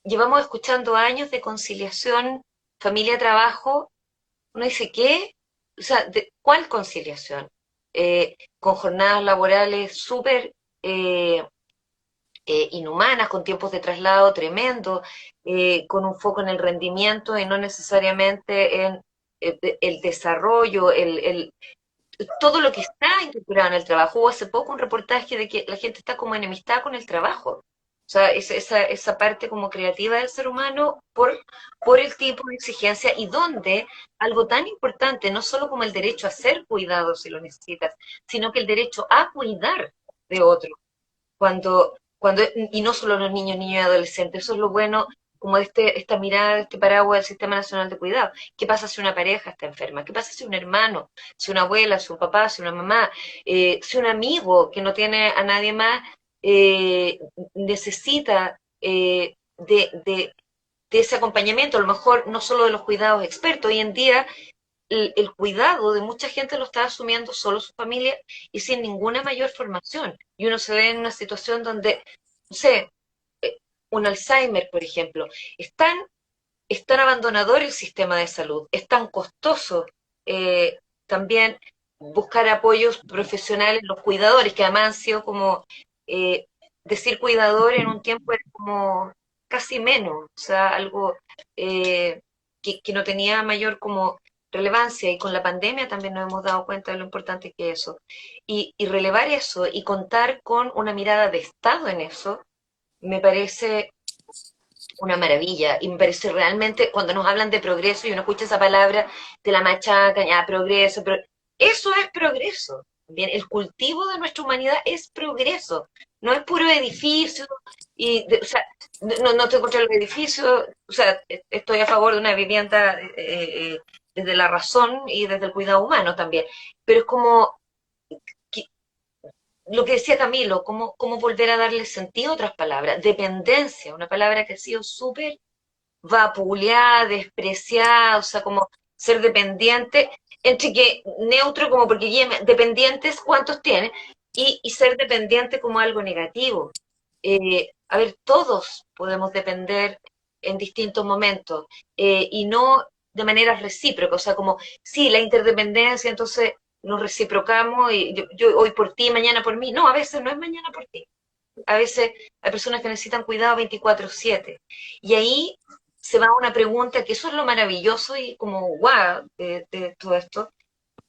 llevamos escuchando años de conciliación familia-trabajo, uno dice, ¿qué? O sea, ¿cuál conciliación? Con jornadas laborales súper inhumanas, con tiempos de traslado tremendo, con un foco en el rendimiento y no necesariamente en el desarrollo, todo lo que está incorporado en el trabajo. Hubo hace poco un reportaje de que la gente está como enemistada con el trabajo. O sea, esa parte como creativa del ser humano por el tipo de exigencia y donde algo tan importante, no solo como el derecho a ser cuidado si lo necesitas, sino que el derecho a cuidar de otro. Y no solo los niños, niños y adolescentes, eso es lo bueno como de esta mirada, de este paraguas del Sistema Nacional de Cuidado. ¿Qué pasa si una pareja está enferma? ¿Qué pasa si un hermano, si una abuela, si un papá, si una mamá, si un amigo que no tiene a nadie más necesita de ese acompañamiento? A lo mejor no solo de los cuidados expertos. Hoy en día el cuidado de mucha gente lo está asumiendo solo su familia y sin ninguna mayor formación. Y uno se ve en una situación donde, no sé, un Alzheimer, por ejemplo, es tan abandonador el sistema de salud, es tan costoso también buscar apoyos profesionales, los cuidadores, que además han sido como, decir cuidador en un tiempo era como casi menos, o sea, algo que no tenía mayor como relevancia, y con la pandemia también nos hemos dado cuenta de lo importante que es eso. Y relevar eso y contar con una mirada de Estado en eso, me parece una maravilla. Y me parece realmente, cuando nos hablan de progreso y uno escucha esa palabra, de la machaca, ya, progreso, pero eso es progreso. Bien, el cultivo de nuestra humanidad es progreso, no es puro edificio. O sea, no estoy contra los edificios, o sea, estoy a favor de una vivienda desde la razón y desde el cuidado humano también, pero es como lo que decía Camilo, cómo volver a darle sentido a otras palabras. Dependencia, una palabra que ha sido súper vapuleada, despreciada, o sea, como ser dependiente, entre que neutro, como porque dependientes, ¿cuántos tienen? Y ser dependiente como algo negativo. A ver, todos podemos depender en distintos momentos, y no de manera recíproca, o sea, como, sí, la interdependencia, entonces nos reciprocamos y yo hoy por ti, mañana por mí. No, a veces no es mañana por ti. A veces hay personas que necesitan cuidado 24/7. Y ahí se va a una pregunta, que eso es lo maravilloso y como guau de todo esto,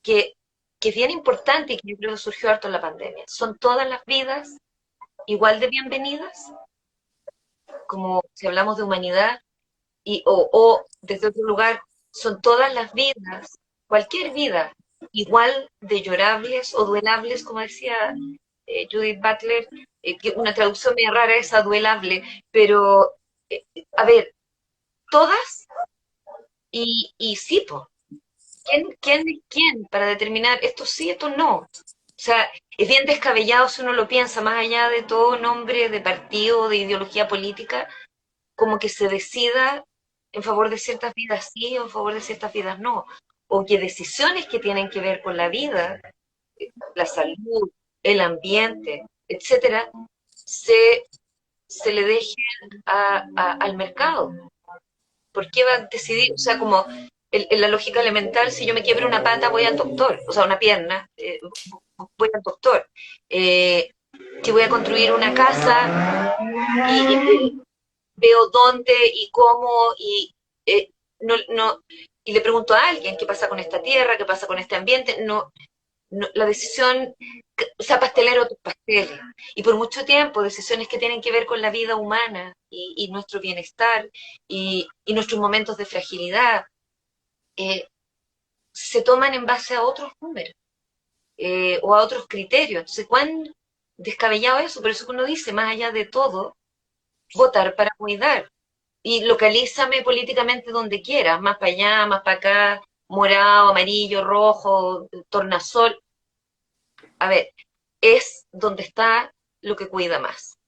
que, que es bien importante y que yo creo que surgió harto en la pandemia. ¿Son todas las vidas igual de bienvenidas? Como si hablamos de humanidad, o desde otro lugar, son todas las vidas, cualquier vida, igual de llorables o duelables, como decía Judith Butler, que una traducción medio rara es duelable, pero a ver, todas y sí, po. ¿Quién es quién para determinar esto sí, esto no? O sea, es bien descabellado si uno lo piensa, más allá de todo nombre de partido, de ideología política, como que se decida en favor de ciertas vidas sí o en favor de ciertas vidas no. O que decisiones que tienen que ver con la vida, la salud, el ambiente, etcétera, se, se le dejen al mercado. ¿Por qué va a decidir? O sea, como en la lógica elemental, si yo me quiebro una pata, voy al doctor, o sea, una pierna, voy al doctor. Eh, si voy a construir una casa y veo dónde y cómo eh, no, y le pregunto a alguien qué pasa con esta tierra, qué pasa con este ambiente, la decisión, o sea, pastelero tus pasteles. Y por mucho tiempo, decisiones que tienen que ver con la vida humana y nuestro bienestar y nuestros momentos de fragilidad, eh, se toman en base a otros números o a otros criterios. Entonces, ¿cuán descabellado es eso? Por eso que uno dice, más allá de todo, votar para cuidar. Y localízame políticamente donde quieras, más para allá, más para acá, morado, amarillo, rojo, tornasol. A ver, es donde está lo que cuida más.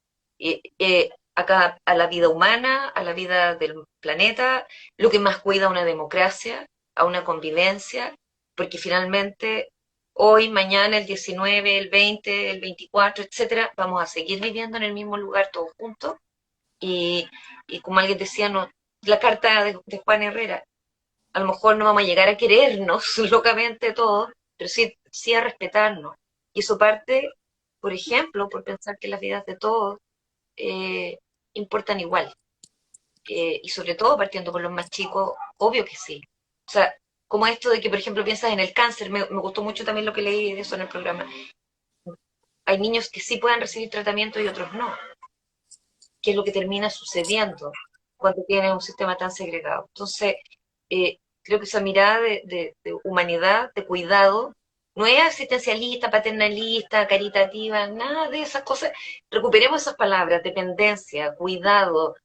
Acá a la vida humana, a la vida del planeta, lo que más cuida a una democracia, a una convivencia, porque finalmente hoy, mañana, el 19, el 20, el 24, etcétera, vamos a seguir viviendo en el mismo lugar todos juntos. Y, y como alguien decía, no, la carta de Juan Herrera, a lo mejor no vamos a llegar a querernos locamente todos, pero sí a respetarnos. Y eso parte, por ejemplo, por pensar que las vidas de todos eh, importan igual. Y sobre todo partiendo por los más chicos, obvio que sí. O sea, como esto de que, por ejemplo, piensas en el cáncer, me gustó mucho también lo que leí de eso en el programa. Hay niños que sí pueden recibir tratamiento y otros no, que es lo que termina sucediendo cuando tienes un sistema tan segregado. Entonces, creo que esa mirada de humanidad, de cuidado, no es asistencialista, paternalista, caritativa, nada de esas cosas. Recuperemos esas palabras, dependencia, cuidado,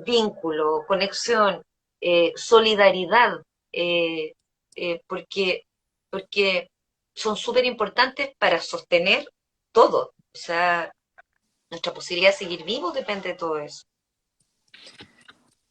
vínculo, conexión, solidaridad, eh, porque son súper importantes para sostener todo. O sea, nuestra posibilidad de seguir vivos depende de todo eso.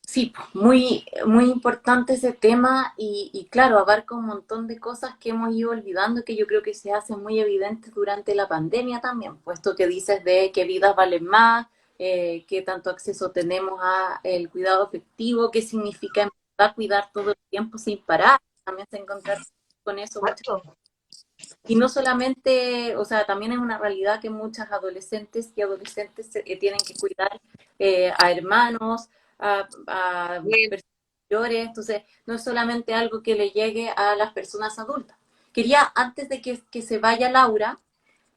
Sí, pues, muy, muy importante ese tema y claro, abarca un montón de cosas que hemos ido olvidando que yo creo que se hacen muy evidentes durante la pandemia también, puesto que dices de qué vidas valen más, qué tanto acceso tenemos a el cuidado efectivo, qué significa en verdad cuidar todo el tiempo sin parar, también se encontrar con eso muchas. Exacto. Y no solamente, o sea, también es una realidad que muchas adolescentes y adolescentes tienen que cuidar a hermanos, a Bien. personas mayores, entonces no es solamente algo que le llegue a las personas adultas. Quería, antes de que se vaya Laura,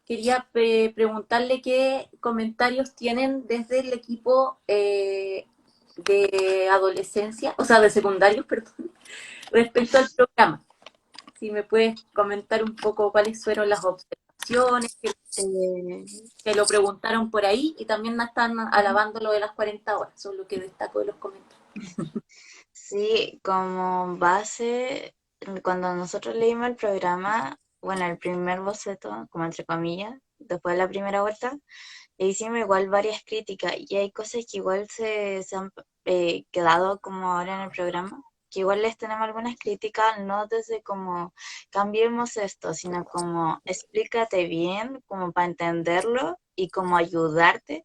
quería preguntarle qué comentarios tienen desde el equipo de adolescencia, o sea, de secundarios, perdón, respecto al programa. Si me puedes comentar un poco cuáles fueron las observaciones, Eh, que lo preguntaron por ahí y también me están alabando lo de las 40 horas, eso es lo que destaco de los comentarios. sí, como base, cuando nosotros leímos el programa, bueno, el primer boceto, como entre comillas, después de la primera vuelta, e hicimos igual varias críticas y hay cosas que igual se han quedado como ahora en el programa, que igual les tenemos algunas críticas, no desde como cambiemos esto, sino como explícate bien, como para entenderlo y como ayudarte.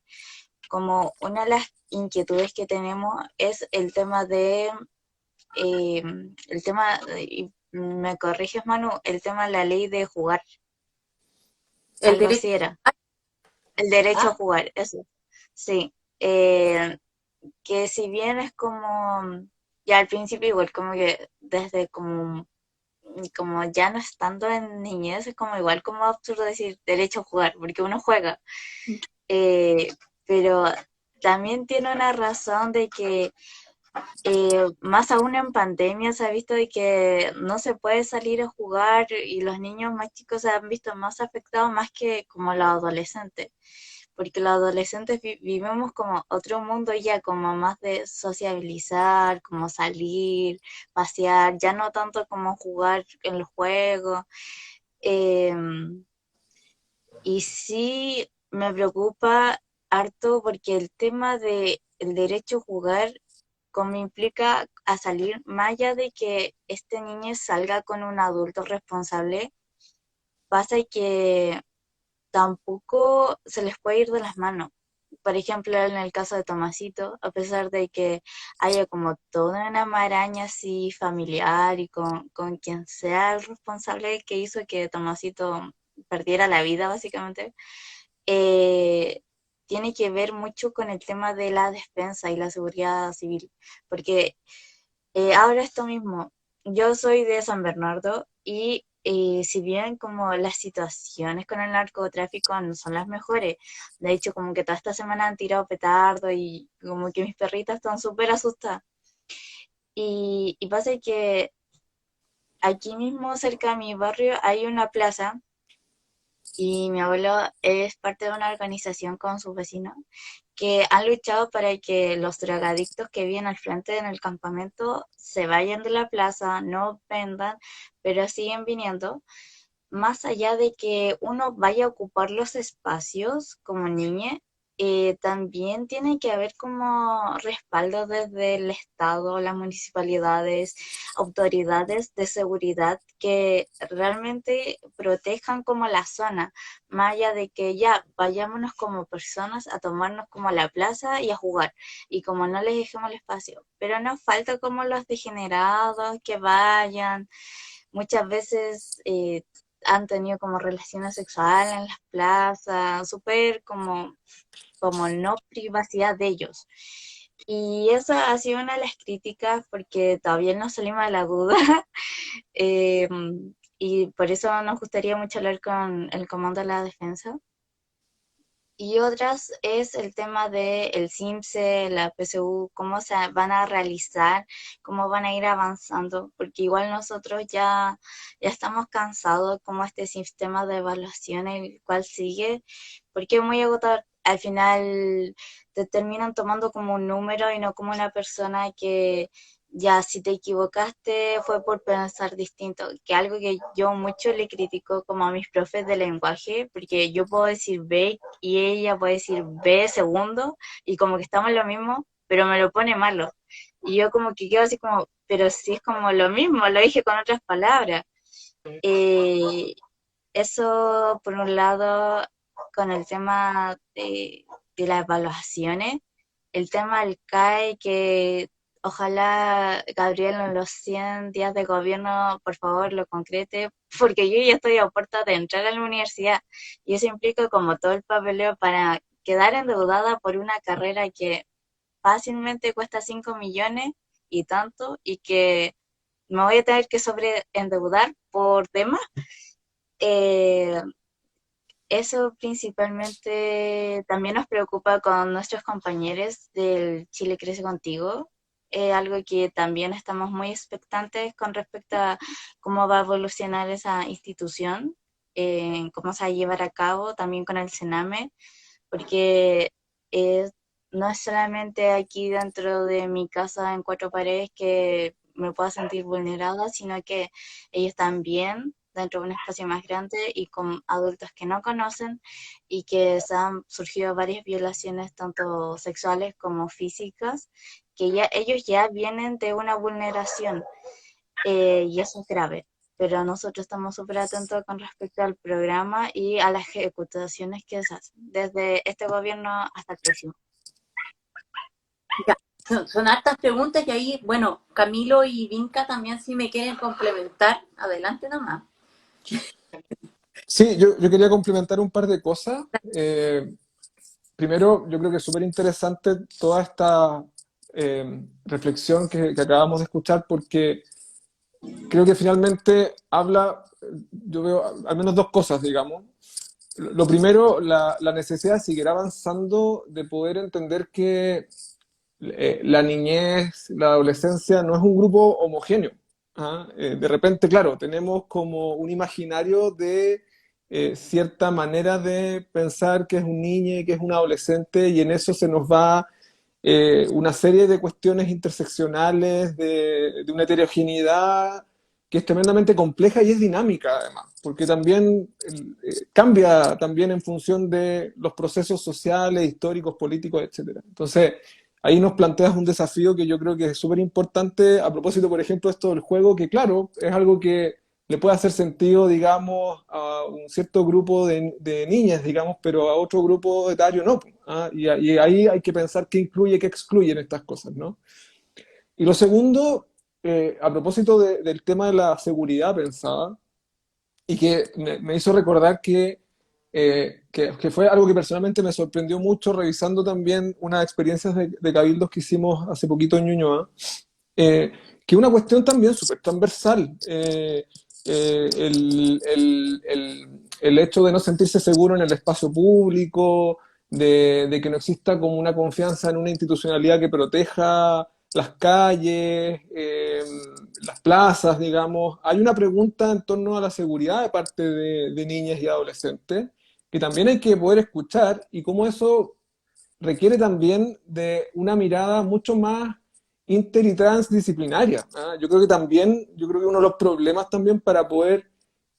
Como una de las inquietudes que tenemos es el tema, y me corriges Manu, el tema de la ley de jugar, El algo derecho, así era. El derecho a Ah, jugar, eso. Sí. Que si bien es como, ya al principio igual, como que desde como ya no estando en niñez, es como igual como absurdo decir derecho a jugar, porque uno juega. Eh, pero también tiene una razón de que Más aún en pandemia se ha visto de que no se puede salir a jugar y los niños más chicos se han visto más afectados más que como los adolescentes, porque los adolescentes vivimos como otro mundo ya, como más de sociabilizar, como salir, pasear, ya no tanto como jugar en los juegos. Em, y sí me preocupa harto porque el tema de el derecho a jugar como implica a salir más allá de que este niño salga con un adulto responsable, pasa que tampoco se les puede ir de las manos. Por ejemplo, en el caso de Tomasito, a pesar de que haya como toda una maraña así familiar y con quien sea el responsable que hizo que Tomasito perdiera la vida, básicamente, eh, tiene que ver mucho con el tema de la defensa y la seguridad civil, porque ahora esto mismo, yo soy de San Bernardo y si bien como las situaciones con el narcotráfico no son las mejores, de hecho como que toda esta semana han tirado petardos y como que mis perritas están súper asustadas. Y pasa que aquí mismo cerca de mi barrio hay una plaza y mi abuelo es parte de una organización con sus vecinos que han luchado para que los drogadictos que viven al frente en el campamento se vayan de la plaza, no vendan, pero siguen viniendo. Más allá de que uno vaya a ocupar los espacios como niña, también tiene que haber como respaldo desde el Estado, las municipalidades, autoridades de seguridad que realmente protejan como la zona, más allá de que ya vayámonos como personas a tomarnos como la plaza y a jugar, y como no les dejemos el espacio, pero nos falta como los degenerados que vayan, muchas veces han tenido como relaciones sexuales en las plazas, súper como no privacidad de ellos. Y eso ha sido una de las críticas porque todavía no salimos de la duda eh, y por eso nos gustaría mucho hablar con el Comando de la Defensa. Y otras es el tema de el CIMSE, la PSU, cómo se van a realizar, cómo van a ir avanzando, porque igual nosotros ya estamos cansados como este sistema de evaluación el cual sigue, porque es muy agotador. Al final te terminan tomando como un número y no como una persona que ya si te equivocaste fue por pensar distinto, que algo que yo mucho le critico como a mis profes de lenguaje, porque yo puedo decir B y ella puede decir B segundo y como que estamos en lo mismo, pero me lo pone malo. Y yo como que quedo así como, pero si es como lo mismo, lo dije con otras palabras. Eh, Eso por un lado con el tema de las evaluaciones, el tema del CAE que ojalá Gabriel en los 100 días de gobierno por favor lo concrete, porque yo ya estoy a puerta de entrar a la universidad y eso implica como todo el papeleo para quedar endeudada por una carrera que fácilmente cuesta 5 millones y tanto y que me voy a tener que sobreendeudar por temas. Eh, Eso principalmente también nos preocupa con nuestros compañeros del Chile Crece Contigo, algo que también estamos muy expectantes con respecto a cómo va a evolucionar esa institución, cómo se va a llevar a cabo también con el Sename, porque eh, no es solamente aquí dentro de mi casa en cuatro paredes que me pueda sentir vulnerada, sino que ellos también dentro de un espacio más grande y con adultos que no conocen y que se han surgido varias violaciones tanto sexuales como físicas, que ya ellos ya vienen de una vulneración y eso es grave. Pero nosotros estamos súper atentos con respecto al programa y a las ejecutaciones que se hacen, desde este gobierno hasta el próximo. Ya, son hartas preguntas y ahí, bueno, Camilo y Vinca también si me quieren complementar, adelante nomás. Sí, yo quería complementar un par de cosas. Primero, yo creo que es súper interesante toda esta reflexión que acabamos de escuchar porque creo que finalmente habla, yo veo al menos dos cosas, digamos. Lo primero, la necesidad de seguir avanzando, de poder entender que la niñez, la adolescencia no es un grupo homogéneo. ¿Ah? De repente, claro, tenemos como un imaginario de cierta manera de pensar que es un niño y que es un adolescente, y en eso se nos va una serie de cuestiones interseccionales, de una heterogeneidad que es tremendamente compleja y es dinámica además, porque también cambia también en función de los procesos sociales, históricos, políticos, etcétera. Entonces, ahí nos planteas un desafío que yo creo que es súper importante a propósito, por ejemplo, esto del juego, que claro, es algo que le puede hacer sentido, digamos, a un cierto grupo de niñas, digamos, pero a otro grupo etario no. ¿Ah? Y ahí hay que pensar qué incluye, qué excluye en estas cosas, ¿no? Y lo segundo, a propósito del tema de la seguridad pensada, y que me hizo recordar que fue algo que personalmente me sorprendió mucho revisando también unas experiencias de cabildos que hicimos hace poquito en Ñuñoa, que una cuestión también súper transversal, el hecho de no sentirse seguro en el espacio público, de que no exista como una confianza en una institucionalidad que proteja las calles, las plazas, digamos. Hay una pregunta en torno a la seguridad de parte de niñas y adolescentes que también hay que poder escuchar, y cómo eso requiere también de una mirada mucho más inter y transdisciplinaria. ¿Ah? Yo creo que uno de los problemas también para poder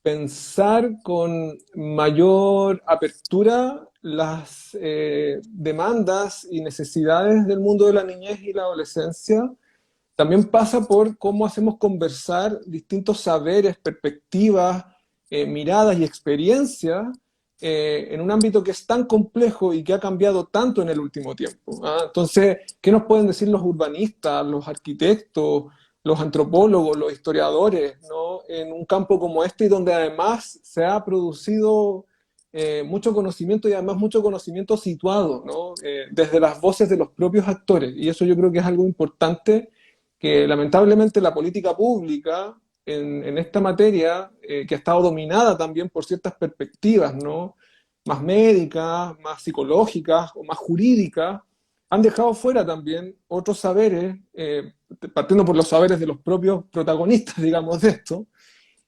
pensar con mayor apertura las demandas y necesidades del mundo de la niñez y la adolescencia también pasa por cómo hacemos conversar distintos saberes, perspectivas, miradas y experiencias en un ámbito que es tan complejo y que ha cambiado tanto en el último tiempo. ¿Ah? Entonces, ¿qué nos pueden decir los urbanistas, los arquitectos, los antropólogos, los historiadores, ¿no? En un campo como este, y donde además se ha producido mucho conocimiento, y además mucho conocimiento situado, ¿no? Desde las voces de los propios actores. Y eso yo creo que es algo importante, que lamentablemente la política pública en esta materia, que ha estado dominada también por ciertas perspectivas, ¿no? Más médicas, más psicológicas o más jurídicas, han dejado fuera también otros saberes, partiendo por los saberes de los propios protagonistas, digamos, de esto.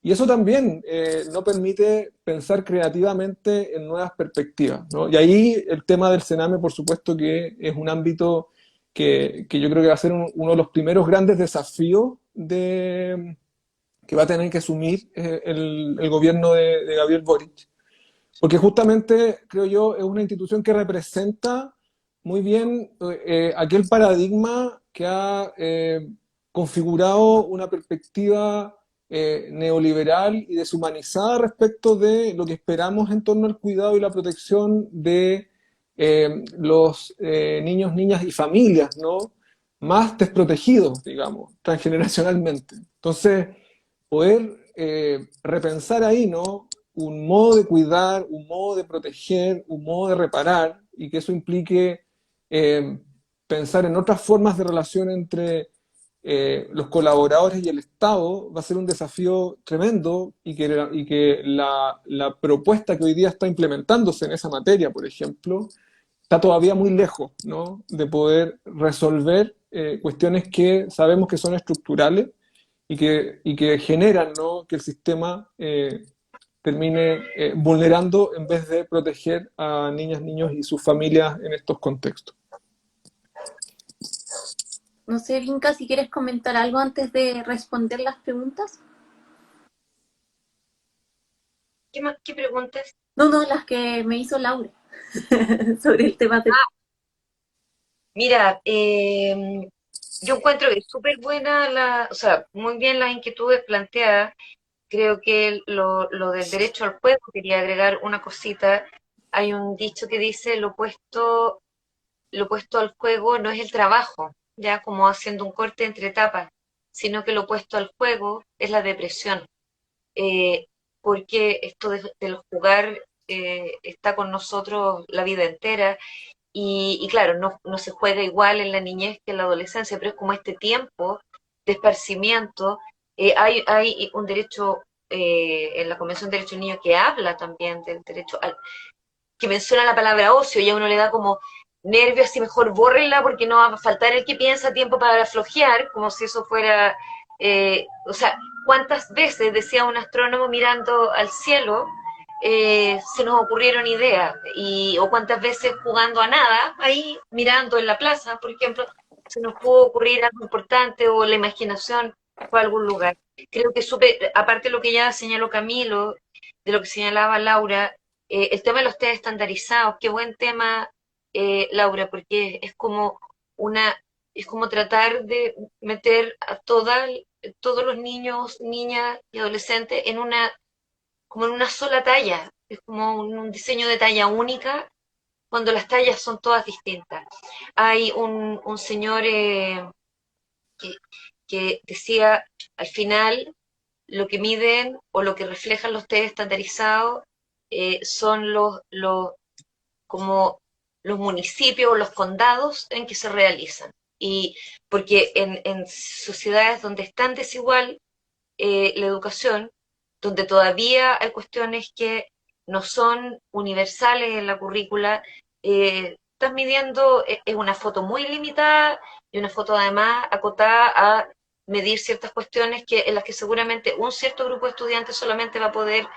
Y eso también no permite pensar creativamente en nuevas perspectivas, ¿no? Y ahí el tema del Sename, por supuesto, que es un ámbito que yo creo que va a ser uno de los primeros grandes desafíos que va a tener que asumir el gobierno de Gabriel Boric. Porque justamente, creo yo, es una institución que representa muy bien aquel paradigma que ha configurado una perspectiva neoliberal y deshumanizada respecto de lo que esperamos en torno al cuidado y la protección de los niños, niñas y familias, ¿no? Más desprotegidos, digamos, transgeneracionalmente. Entonces, poder repensar ahí, ¿no? Un modo de cuidar, un modo de proteger, un modo de reparar, y que eso implique pensar en otras formas de relación entre los colaboradores y el Estado, va a ser un desafío tremendo, y que la propuesta que hoy día está implementándose en esa materia, por ejemplo, está todavía muy lejos, ¿no? De poder resolver cuestiones que sabemos que son estructurales y que generan, ¿no? Que el sistema termine vulnerando en vez de proteger a niñas, niños y sus familias en estos contextos. No sé, Vinca, si quieres comentar algo antes de responder las preguntas. ¿Qué preguntas? No, las que me hizo Laura sobre el tema de... Mira, yo encuentro que es súper buena o sea, muy bien las inquietudes planteadas. Creo que lo del derecho al juego, quería agregar una cosita. Hay un dicho que dice lo opuesto al juego no es el trabajo, ya como haciendo un corte entre etapas, sino que lo opuesto al juego es la depresión. Eh, Porque esto del jugar está con nosotros la vida entera. Y claro, no se juega igual en la niñez que en la adolescencia, pero es como este tiempo de esparcimiento. Hay un derecho en la Convención de Derechos del Niño que habla también del derecho que menciona la palabra ocio, y a uno le da como nervios, así mejor bórrenla porque no va a faltar el que piensa tiempo para flojear, como si eso fuera, o sea, ¿cuántas veces, decía un astrónomo mirando al cielo, se nos ocurrieron ideas? O cuántas veces jugando a nada, ahí mirando en la plaza, por ejemplo, se nos pudo ocurrir algo importante o la imaginación fue a algún lugar. Creo que aparte de lo que ya señaló Camilo, de lo que señalaba Laura, el tema de los test estandarizados, qué buen tema, Laura, porque es como tratar de meter a todos los niños, niñas y adolescentes como en una sola talla. Es como un diseño de talla única cuando las tallas son todas distintas. Hay un señor que, que decía, al final, lo que miden o lo que reflejan los test estandarizados son como los municipios o los condados en que se realizan. Y porque en sociedades donde es tan desigual la educación, donde todavía hay cuestiones que no son universales en la currícula, estás midiendo, es una foto muy limitada y una foto además acotada a medir ciertas cuestiones en las que seguramente un cierto grupo de estudiantes solamente va a poder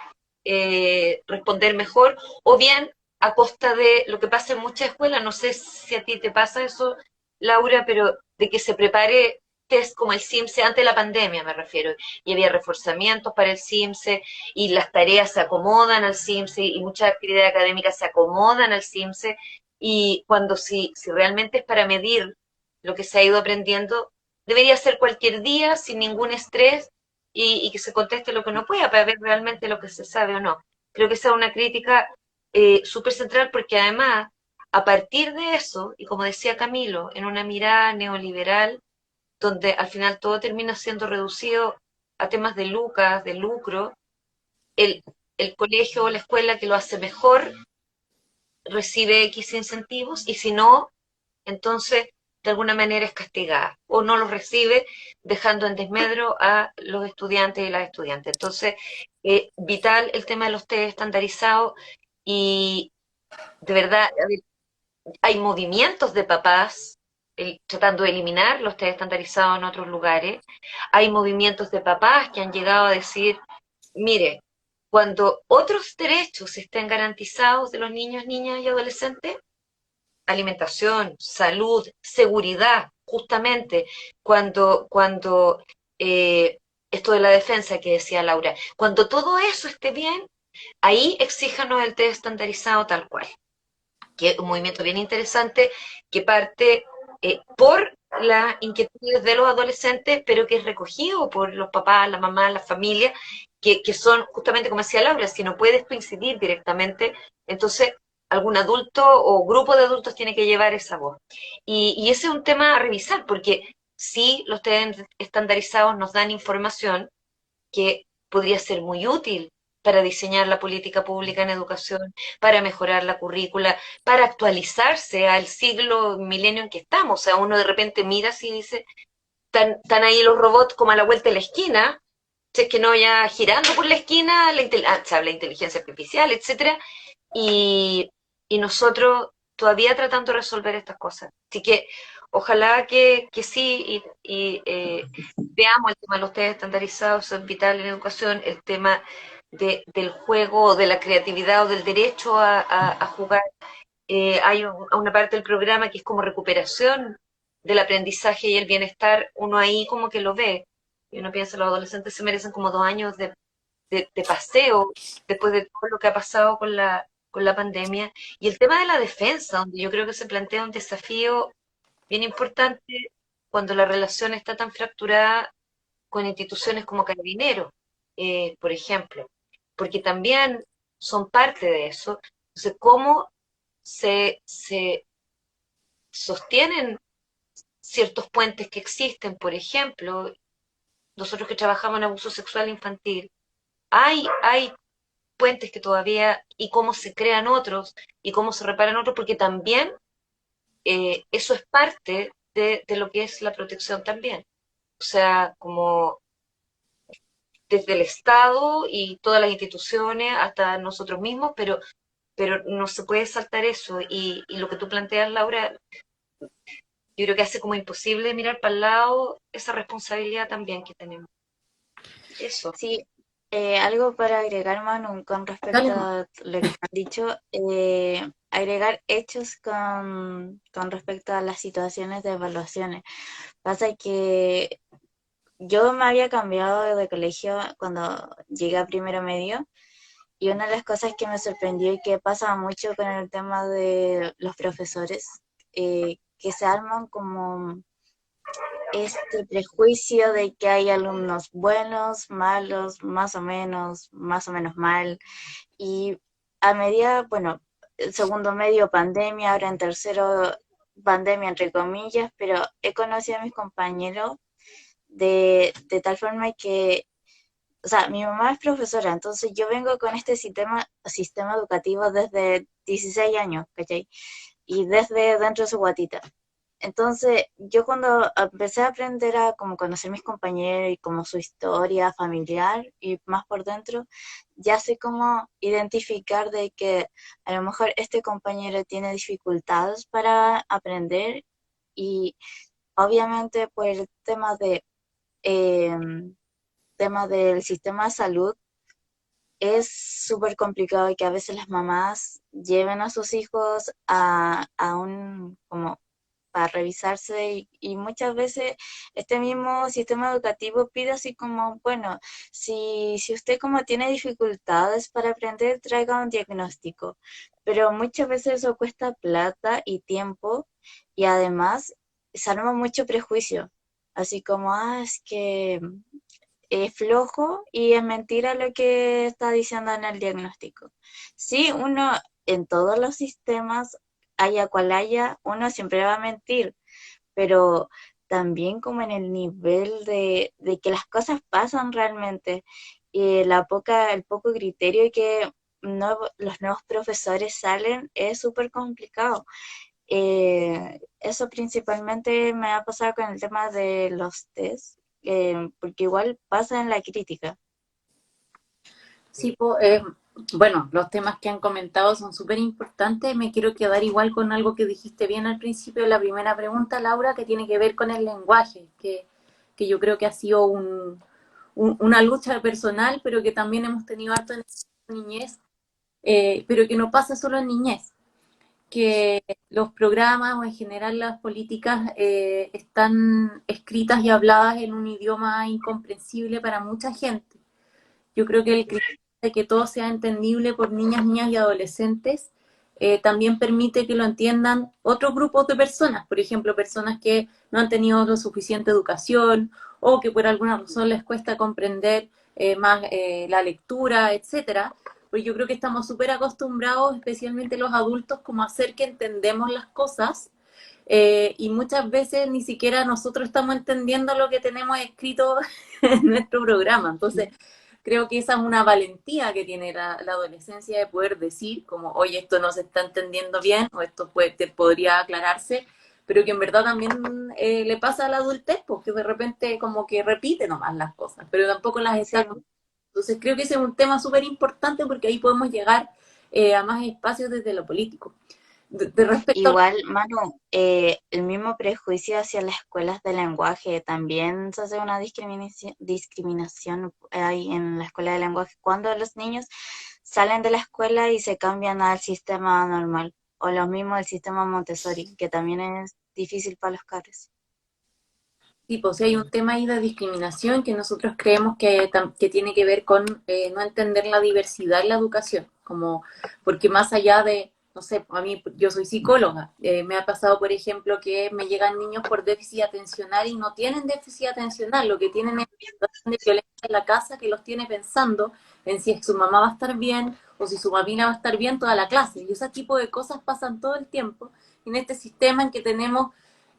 responder mejor, o bien a costa de lo que pasa en muchas escuelas, no sé si a ti te pasa eso, Laura, pero de que se prepare test como el CIMSE antes de la pandemia, me refiero, y había reforzamientos para el CIMSE, y las tareas se acomodan al CIMSE, y muchas actividades académicas se acomodan al CIMSE, y cuando si realmente es para medir lo que se ha ido aprendiendo, debería ser cualquier día, sin ningún estrés, y que se conteste lo que no pueda para ver realmente lo que se sabe o no. Creo que esa es una crítica súper central porque además, a partir de eso, y como decía Camilo, en una mirada neoliberal, donde al final todo termina siendo reducido a temas de lucas, de lucro, el, el colegio o la escuela que lo hace mejor recibe X incentivos y si no, entonces de alguna manera es castigada o no los recibe, dejando en desmedro a los estudiantes y las estudiantes. Entonces, vital el tema de los test estandarizados y de verdad hay movimientos de papás tratando de eliminar los test estandarizados en otros lugares. Hay movimientos de papás que han llegado a decir, mire, cuando otros derechos estén garantizados de los niños, niñas y adolescentes, alimentación, salud, seguridad, justamente cuando esto de la defensa que decía Laura, cuando todo eso esté bien, ahí exíjanos el test estandarizado tal cual, que es un movimiento bien interesante que parte por las inquietudes de los adolescentes, pero que es recogido por los papás, las mamás, las familias, que son justamente como decía Laura, si no puedes coincidir directamente, entonces algún adulto o grupo de adultos tiene que llevar esa voz. Y ese es un tema a revisar, porque sí, los test estandarizados nos dan información que podría ser muy útil para diseñar la política pública en educación, para mejorar la currícula, para actualizarse al siglo, milenio en que estamos. O sea, uno de repente mira así y dice, están ahí los robots como a la vuelta de la esquina, si es que no ya girando por la esquina, se habla de inteligencia artificial, etcétera, y nosotros todavía tratando de resolver estas cosas. Así que ojalá que sí, veamos el tema de los test estandarizados, es vital en educación, el tema del juego, de la creatividad o del derecho a jugar. Hay una parte del programa que es como recuperación del aprendizaje y el bienestar, uno ahí como que lo ve, y uno piensa, los adolescentes se merecen como 2 años de paseo después de todo lo que ha pasado con la pandemia. Y el tema de la defensa, donde yo creo que se plantea un desafío bien importante cuando la relación está tan fracturada con instituciones como Carabineros, por ejemplo, porque también son parte de eso. Entonces, ¿cómo se sostienen ciertos puentes que existen? Por ejemplo, nosotros que trabajamos en abuso sexual infantil, hay puentes que todavía, y cómo se crean otros, y cómo se reparan otros, porque también eso es parte de lo que es la protección también. O sea, como desde el Estado y todas las instituciones hasta nosotros mismos, pero pero no se puede saltar eso. Y lo que tú planteas, Laura, yo creo que hace como imposible mirar para el lado esa responsabilidad también que tenemos. Eso. Sí, algo para agregar, Manu, con respecto Dale, Ma. a lo que han dicho, agregar hechos con respecto a las situaciones de evaluaciones. Pasa que yo me había cambiado de colegio cuando llegué a primero medio y una de las cosas que me sorprendió y que pasa mucho con el tema de los profesores, que se arman como este prejuicio de que hay alumnos buenos, malos, más o menos mal, y a medida, bueno, el segundo medio pandemia, ahora en tercero pandemia entre comillas, pero he conocido a mis compañeros de tal forma que, o sea, mi mamá es profesora, entonces yo vengo con este sistema educativo desde 16 años, ¿cachai? Y desde dentro de su guatita. Entonces, yo cuando empecé a aprender a como conocer mis compañeros y como su historia familiar y más por dentro, ya sé cómo identificar de que a lo mejor este compañero tiene dificultades para aprender y obviamente por el eh, tema del sistema de salud es súper complicado que a veces las mamás lleven a sus hijos a un como para revisarse y muchas veces este mismo sistema educativo pide así como, bueno, si usted como tiene dificultades para aprender, traiga un diagnóstico, pero muchas veces eso cuesta plata y tiempo y además se arma mucho prejuicio, así como, es que es flojo y es mentira lo que está diciendo en el diagnóstico. Sí, uno en todos los sistemas, haya cual haya, uno siempre va a mentir, pero también como en el nivel de que las cosas pasan realmente y el poco criterio que los nuevos profesores salen es súper complicado. Eso principalmente me ha pasado con el tema de los test, porque igual pasa en la crítica. Sí, bueno, los temas que han comentado son súper importantes. Me quiero quedar igual con algo que dijiste bien al principio de la primera pregunta, Laura, que tiene que ver con el lenguaje, que yo creo que ha sido una lucha personal, pero que también hemos tenido harto en la niñez, pero que no pasa solo en niñez, que los programas o en general las políticas están escritas y habladas en un idioma incomprensible para mucha gente. Yo creo que el criterio de que todo sea entendible por niñas, niñas y adolescentes también permite que lo entiendan otros grupos de personas, por ejemplo, personas que no han tenido lo suficiente educación o que por alguna razón les cuesta comprender más la lectura, etcétera. Pues yo creo que estamos súper acostumbrados, especialmente los adultos, como a hacer que entendemos las cosas y muchas veces ni siquiera nosotros estamos entendiendo lo que tenemos escrito en nuestro programa. Entonces, creo que esa es una valentía que tiene la adolescencia de poder decir como, oye, esto no se está entendiendo bien o esto podría aclararse, pero que en verdad también le pasa a la adultez, porque de repente como que repite nomás las cosas, pero tampoco las Sí, está. Entonces creo que ese es un tema súper importante porque ahí podemos llegar a más espacios desde lo político. De respecto a... igual, Manu, el mismo prejuicio hacia las escuelas de lenguaje, también se hace una discriminación ahí en la escuela de lenguaje cuando los niños salen de la escuela y se cambian al sistema normal, o lo mismo el sistema Montessori, que también es difícil para los cabros. Tipo, si hay un tema ahí de discriminación que nosotros creemos que tiene que ver con no entender la diversidad en la educación, como porque más allá de, no sé, a mí yo soy psicóloga, me ha pasado, por ejemplo, que me llegan niños por déficit atencional y no tienen déficit atencional, lo que tienen es una situación de violencia en la casa que los tiene pensando en si su mamá va a estar bien o si su familia va a estar bien toda la clase, y ese tipo de cosas pasan todo el tiempo en este sistema en que tenemos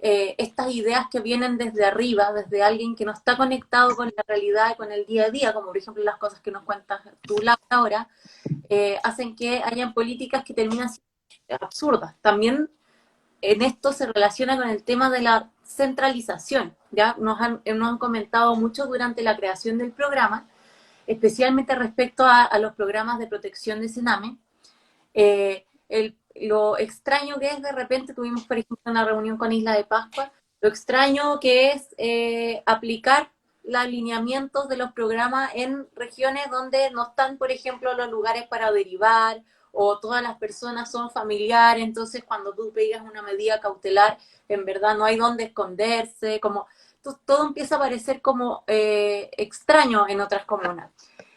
estas ideas que vienen desde arriba, desde alguien que no está conectado con la realidad y con el día a día, como por ejemplo las cosas que nos cuentas tú, Laura, ahora, hacen que hayan políticas que terminan siendo absurdas. También en esto se relaciona con el tema de la centralización. Ya nos han comentado mucho durante la creación del programa, especialmente respecto a los programas de protección de Sename, Lo extraño que es de repente, tuvimos por ejemplo una reunión con Isla de Pascua, lo extraño que es aplicar los alineamientos de los programas en regiones donde no están, por ejemplo, los lugares para derivar o todas las personas son familiares, entonces cuando tú pegas una medida cautelar, en verdad no hay dónde esconderse, como todo empieza a parecer como extraño en otras comunas.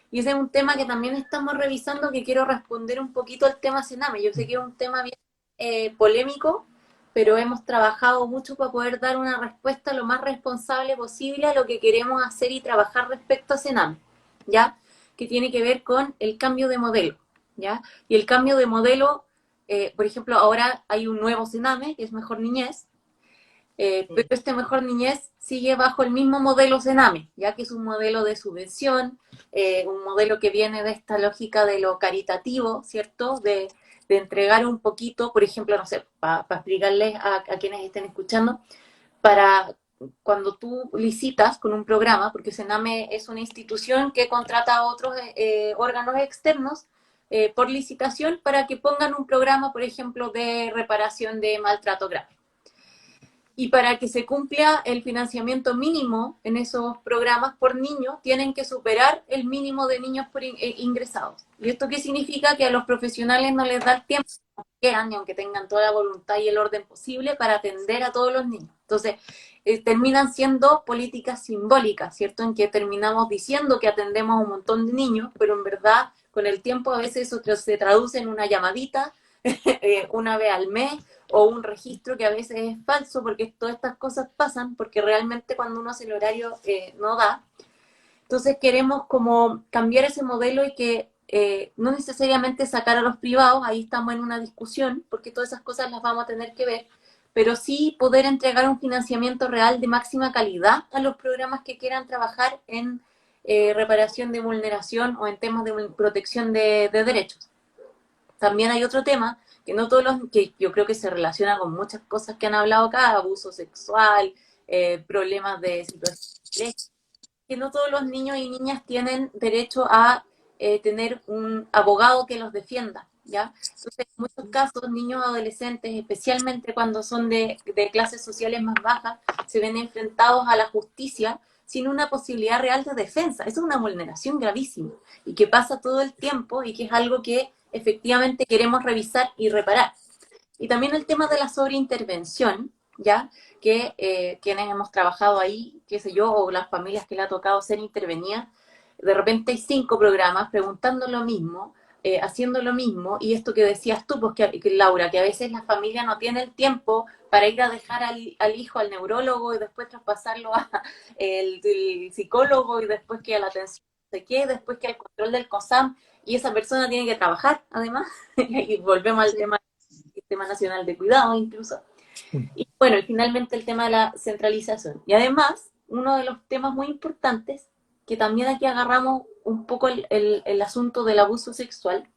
Y ese es un tema que también estamos revisando, que quiero responder un poquito al tema Sename. Yo sé que es un tema bien polémico, pero hemos trabajado mucho para poder dar una respuesta lo más responsable posible a lo que queremos hacer y trabajar respecto a Sename, ¿ya? Que tiene que ver con el cambio de modelo, ¿ya? Y el cambio de modelo, por ejemplo, ahora hay un nuevo Sename, que es Mejor Niñez, pero este Mejor Niñez sigue bajo el mismo modelo Sename, ya que es un modelo de subvención, un modelo que viene de esta lógica de lo caritativo, ¿cierto? De entregar un poquito, por ejemplo, no sé, para explicarles a quienes estén escuchando, para cuando tú licitas con un programa, porque Sename es una institución que contrata a otros órganos externos por licitación para que pongan un programa, por ejemplo, de reparación de maltrato grave. Y para que se cumpla el financiamiento mínimo en esos programas por niño, tienen que superar el mínimo de niños por ingresados. ¿Y esto qué significa? Que a los profesionales no les da el tiempo que quieran, ni aunque tengan toda la voluntad y el orden posible, para atender a todos los niños. Entonces, terminan siendo políticas simbólicas, ¿cierto? En que terminamos diciendo que atendemos a un montón de niños, pero en verdad, con el tiempo, a veces eso se traduce en una llamadita, una vez al mes, o un registro que a veces es falso, porque todas estas cosas pasan, porque realmente cuando uno hace el horario no da. Entonces queremos como cambiar ese modelo y que no necesariamente sacar a los privados, ahí estamos en una discusión, porque todas esas cosas las vamos a tener que ver, pero sí poder entregar un financiamiento real de máxima calidad a los programas que quieran trabajar en reparación de vulneración o en temas de protección de derechos. También hay otro tema que no todos los, que yo creo que se relaciona con muchas cosas que han hablado acá, abuso sexual, problemas de situaciones, que no todos los niños y niñas tienen derecho a tener un abogado que los defienda, ¿ya? Entonces, en muchos casos, niños adolescentes, especialmente cuando son de clases sociales más bajas, se ven enfrentados a la justicia sin una posibilidad real de defensa. Eso es una vulneración gravísima y que pasa todo el tiempo y que es algo que efectivamente queremos revisar y reparar. Y también el tema de la sobreintervención, ¿ya? Que quienes hemos trabajado ahí, qué sé yo, o las familias que le ha tocado ser intervenidas, de repente hay 5 programas preguntando lo mismo, haciendo lo mismo, y esto que decías tú, pues que Laura, que a veces la familia no tiene el tiempo para ir a dejar al hijo al neurólogo y después traspasarlo al psicólogo y después que a la atención no sé qué, después que al control del COSAM, y esa persona tiene que trabajar, además, y volvemos al tema del Sistema Nacional de Cuidado incluso. Y bueno, y finalmente el tema de la centralización. Y además, uno de los temas muy importantes, que también aquí agarramos un poco el asunto del abuso sexual,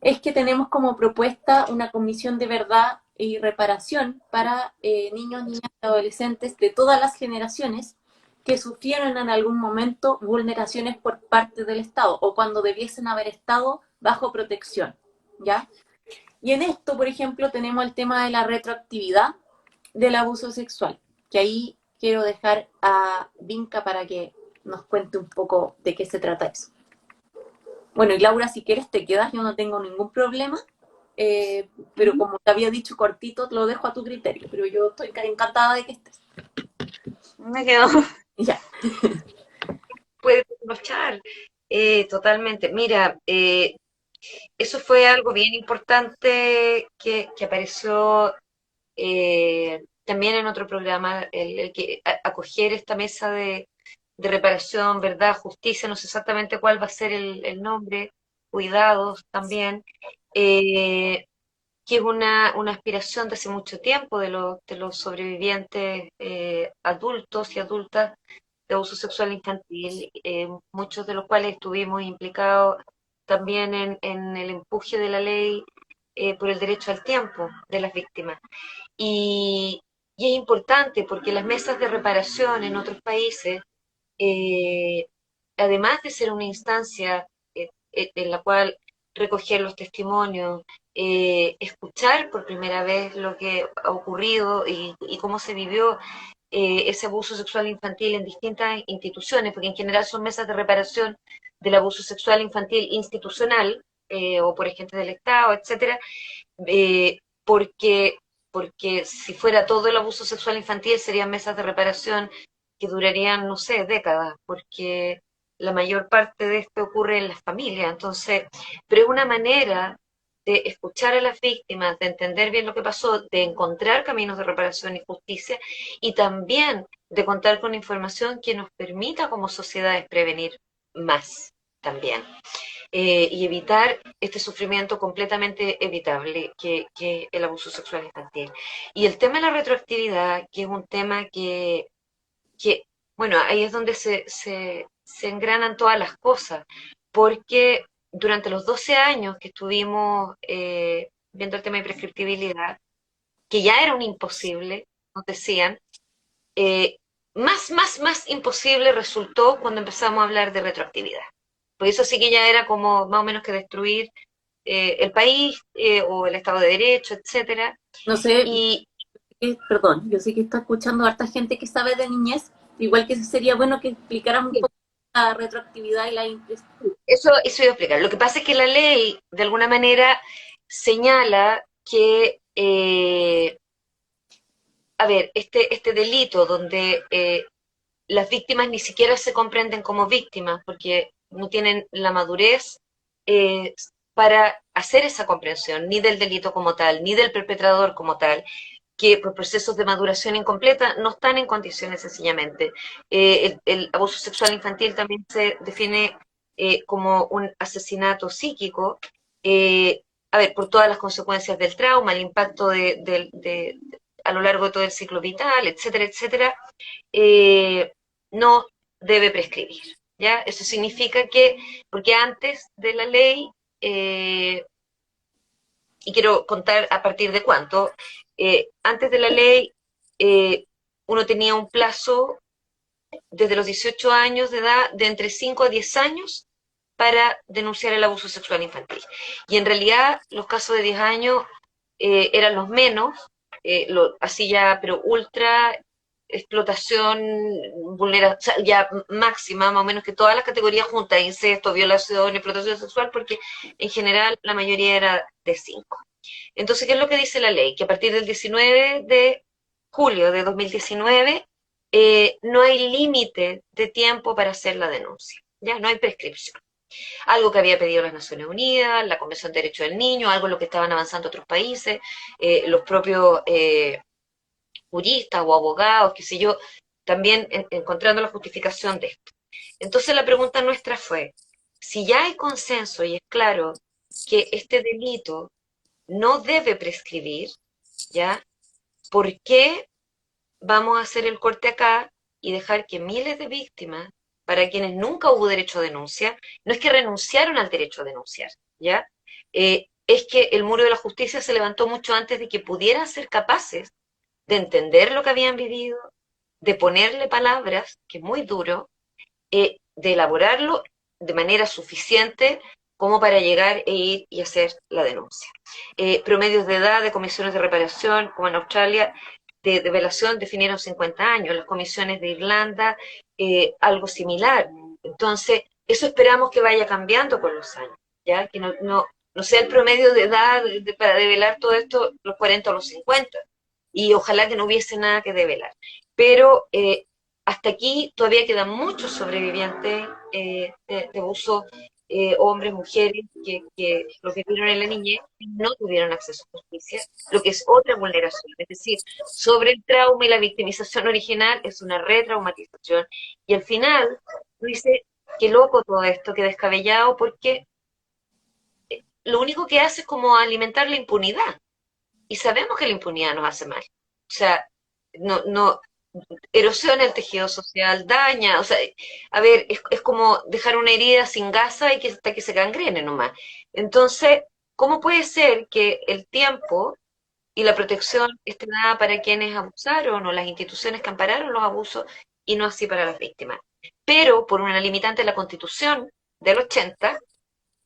es que tenemos como propuesta una comisión de verdad y reparación para niños, niñas y adolescentes de todas las generaciones que sufrieron en algún momento vulneraciones por parte del Estado o cuando debiesen haber estado bajo protección, ¿ya? Y en esto, por ejemplo, tenemos el tema de la retroactividad del abuso sexual, que ahí quiero dejar a Vinca para que nos cuente un poco de qué se trata eso. Bueno, y Laura, si quieres te quedas, yo no tengo ningún problema, pero como te había dicho cortito, te lo dejo a tu criterio, pero yo estoy encantada de que estés. Me quedo. Ya. Puede aprovechar totalmente. Mira, eso fue algo bien importante que apareció también en otro programa, el que acoger esta mesa de reparación, verdad, justicia, no sé exactamente cuál va a ser el nombre, cuidados también, que es una aspiración de hace mucho tiempo de los sobrevivientes adultos y adultas de abuso sexual infantil, muchos de los cuales estuvimos implicados también en el empuje de la ley por el derecho al tiempo de las víctimas. Y es importante porque las mesas de reparación en otros países, eh, además de ser una instancia en la cual recoger los testimonios, escuchar por primera vez lo que ha ocurrido y cómo se vivió ese abuso sexual infantil en distintas instituciones, porque en general son mesas de reparación del abuso sexual infantil institucional, o por agentes del Estado, etcétera, porque, porque si fuera todo el abuso sexual infantil serían mesas de reparación que durarían, no sé, décadas, porque la mayor parte de esto ocurre en las familias, entonces, pero es una manera de escuchar a las víctimas, de entender bien lo que pasó, de encontrar caminos de reparación y justicia, y también de contar con información que nos permita como sociedades prevenir más también. Y evitar este sufrimiento completamente evitable que el abuso sexual infantil. Y el tema de la retroactividad, que es un tema que bueno, ahí es donde se engranan todas las cosas, porque durante los 12 años que estuvimos viendo el tema de prescriptibilidad, que ya era un imposible, nos decían, eh, más imposible resultó cuando empezamos a hablar de retroactividad. Porque eso sí que ya era como más o menos que destruir el país o el Estado de Derecho, etcétera. No sé, Y perdón, yo sé que está escuchando harta gente que sabe de niñez, igual que sería bueno que explicáramos un poco la retroactividad y la impresión. eso iba a explicar. Lo que pasa es que la ley, de alguna manera, señala que, a ver, este delito donde las víctimas ni siquiera se comprenden como víctimas porque no tienen la madurez eh, para hacer esa comprensión, ni del delito como tal, ni del perpetrador como tal, que por procesos de maduración incompleta no están en condiciones sencillamente. El abuso sexual infantil también se define como un asesinato psíquico, a ver, por todas las consecuencias del trauma, el impacto a lo largo de todo el ciclo vital, etcétera, etcétera, no debe prescribir. ¿Ya? Eso significa que, porque antes de la ley, y quiero contar a partir de cuánto, antes de la ley uno tenía un plazo desde los 18 años de edad de entre 5 a 10 años para denunciar el abuso sexual infantil. Y en realidad los casos de 10 años eran los menos, así ya, pero ultra explotación, vulneración, o sea, ya máxima, más o menos que todas las categorías juntas, incesto, violación, explotación sexual, porque en general la mayoría era de 5. Entonces, ¿qué es lo que dice la ley? Que a partir del 19 de julio de 2019 no hay límite de tiempo para hacer la denuncia, ya no hay prescripción. Algo que había pedido las Naciones Unidas, la Convención de Derechos del Niño, algo en lo que estaban avanzando otros países, los propios juristas o abogados, qué sé yo, también encontrando la justificación de esto. Entonces la pregunta nuestra fue, si ya hay consenso y es claro que este delito no debe prescribir, ¿ya? ¿Por qué vamos a hacer el corte acá y dejar que miles de víctimas, para quienes nunca hubo derecho a denuncia, no es que renunciaron al derecho a denunciar, ¿ya? Es que el muro de la justicia se levantó mucho antes de que pudieran ser capaces de entender lo que habían vivido, de ponerle palabras, que es muy duro, de elaborarlo de manera suficiente como para llegar e ir y hacer la denuncia. Promedios de edad de comisiones de reparación, como en Australia, de develación definieron 50 años, las comisiones de Irlanda, algo similar. Entonces, eso esperamos que vaya cambiando con los años, ¿ya? Que no sea el promedio de edad para develar todo esto los 40 o los 50, y ojalá que no hubiese nada que develar. Pero hasta aquí todavía quedan muchos sobrevivientes de abuso, hombres, mujeres, que lo vivieron en la niñez y no tuvieron acceso a justicia, lo que es otra vulneración. Es decir, sobre el trauma y la victimización original es una retraumatización. Y al final, tú dices, qué loco todo esto, qué descabellado, porque lo único que hace es como alimentar la impunidad. Y sabemos que la impunidad nos hace mal. O sea, no erosiona el tejido social, daña, o sea, a ver, es como dejar una herida sin gasa y que hasta que se gangrene nomás. Entonces, ¿cómo puede ser que el tiempo y la protección esté dada para quienes abusaron o las instituciones que ampararon los abusos y no así para las víctimas? Pero por una limitante de la Constitución del 80,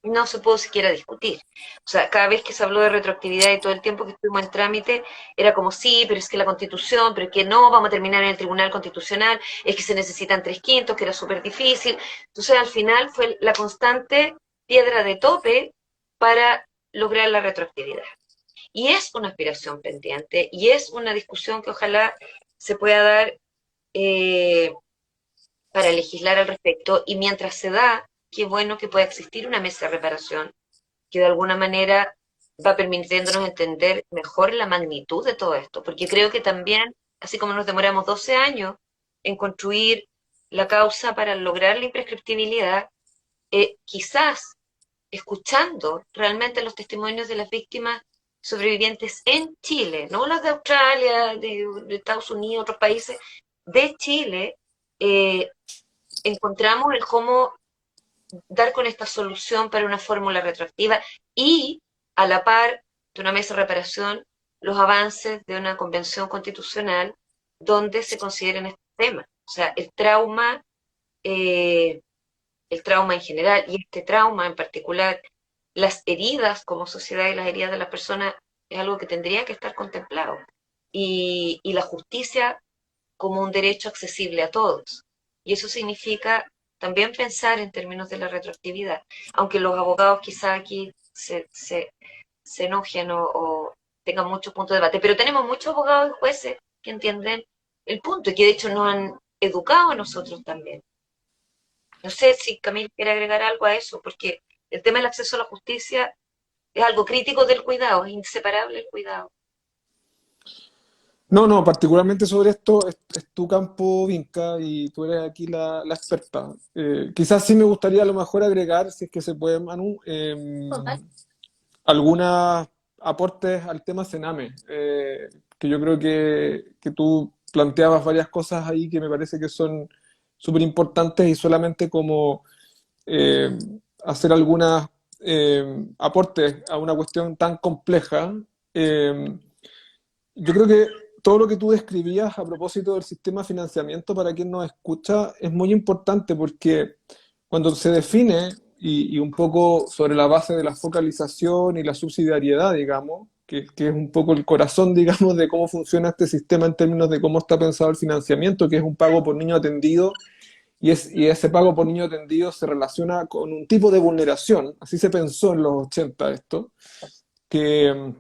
no se pudo siquiera discutir. O sea, cada vez que se habló de retroactividad y todo el tiempo que estuvimos en trámite, era como sí, pero es que la Constitución, pero es que no, vamos a terminar en el Tribunal Constitucional, es que se necesitan 3/5, que era súper difícil. Entonces, al final fue la constante piedra de tope para lograr la retroactividad. Y es una aspiración pendiente y es una discusión que ojalá se pueda dar eh, para legislar al respecto. Y mientras se da, qué bueno que pueda existir una mesa de reparación que de alguna manera va permitiéndonos entender mejor la magnitud de todo esto, porque creo que también, así como nos demoramos 12 años en construir la causa para lograr la imprescriptibilidad, quizás escuchando realmente los testimonios de las víctimas sobrevivientes en Chile, no las de Australia, de Estados Unidos, otros países, de Chile, eh, encontramos el cómo dar con esta solución para una fórmula retroactiva y a la par de una mesa de reparación los avances de una convención constitucional donde se consideren estos temas. O sea, eh, el trauma en general y este trauma en particular, las heridas como sociedad y las heridas de las personas es algo que tendría que estar contemplado. Y la justicia como un derecho accesible a todos. Y eso significa también pensar en términos de la retroactividad, aunque los abogados quizá aquí se enojen o tengan muchos puntos de debate, pero tenemos muchos abogados y jueces que entienden el punto y que de hecho nos han educado a nosotros también. No sé si Camil quiere agregar algo a eso, porque el tema del acceso a la justicia es algo crítico del cuidado, es inseparable el cuidado. No, no, particularmente sobre esto es tu campo, Vinca, y tú eres aquí la experta. Quizás sí me gustaría a lo mejor agregar, si es que se puede, Manu, Total. algunos aportes al tema Sename, que yo creo que tú planteabas varias cosas ahí que me parece que son súper importantes y solamente como eh, hacer algunos aportes a una cuestión tan compleja. Yo creo que todo lo que tú describías a propósito del sistema de financiamiento para quien nos escucha es muy importante porque cuando se define, y un poco sobre la base de la focalización y la subsidiariedad, digamos, que es un poco el corazón, digamos, de cómo funciona este sistema en términos de cómo está pensado el financiamiento, que es un pago por niño atendido, y ese pago por niño atendido se relaciona con un tipo de vulneración, así se pensó en los 80 esto, que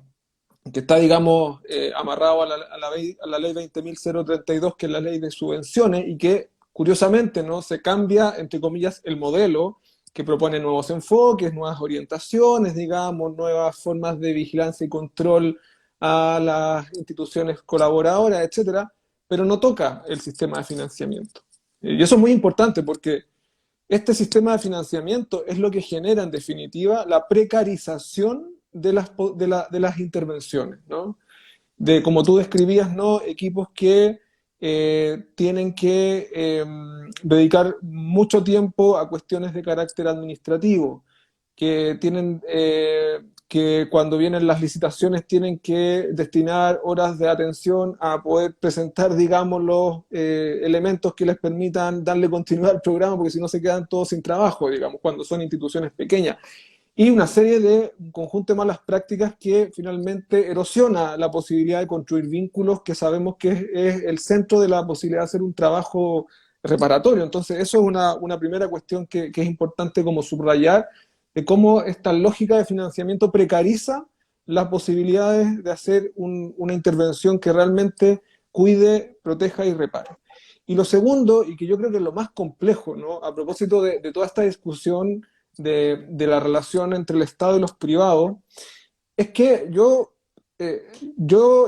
que está, digamos, amarrado a la ley 20.032, que es la ley de subvenciones, y que, curiosamente, ¿no? Se cambia, entre comillas, el modelo, que propone nuevos enfoques, nuevas orientaciones, digamos, nuevas formas de vigilancia y control a las instituciones colaboradoras, etcétera, pero no toca el sistema de financiamiento. Y eso es muy importante porque este sistema de financiamiento es lo que genera, en definitiva, la precarización de las intervenciones, ¿no? De, como tú describías, ¿no? Equipos que tienen que dedicar mucho tiempo a cuestiones de carácter administrativo, que tienen que cuando vienen las licitaciones tienen que destinar horas de atención a poder presentar, digamos, los elementos que les permitan darle continuidad al programa, porque si no se quedan todos sin trabajo, digamos, cuando son instituciones pequeñas. Y una serie de un conjunto de malas prácticas que finalmente erosiona la posibilidad de construir vínculos que sabemos que es el centro de la posibilidad de hacer un trabajo reparatorio. Entonces, eso es una primera cuestión que es importante como subrayar, de cómo esta lógica de financiamiento precariza las posibilidades de hacer una intervención que realmente cuide, proteja y repare. Y lo segundo, y que yo creo que es lo más complejo, ¿no? A propósito de toda esta discusión de la relación entre el Estado y los privados, es que yo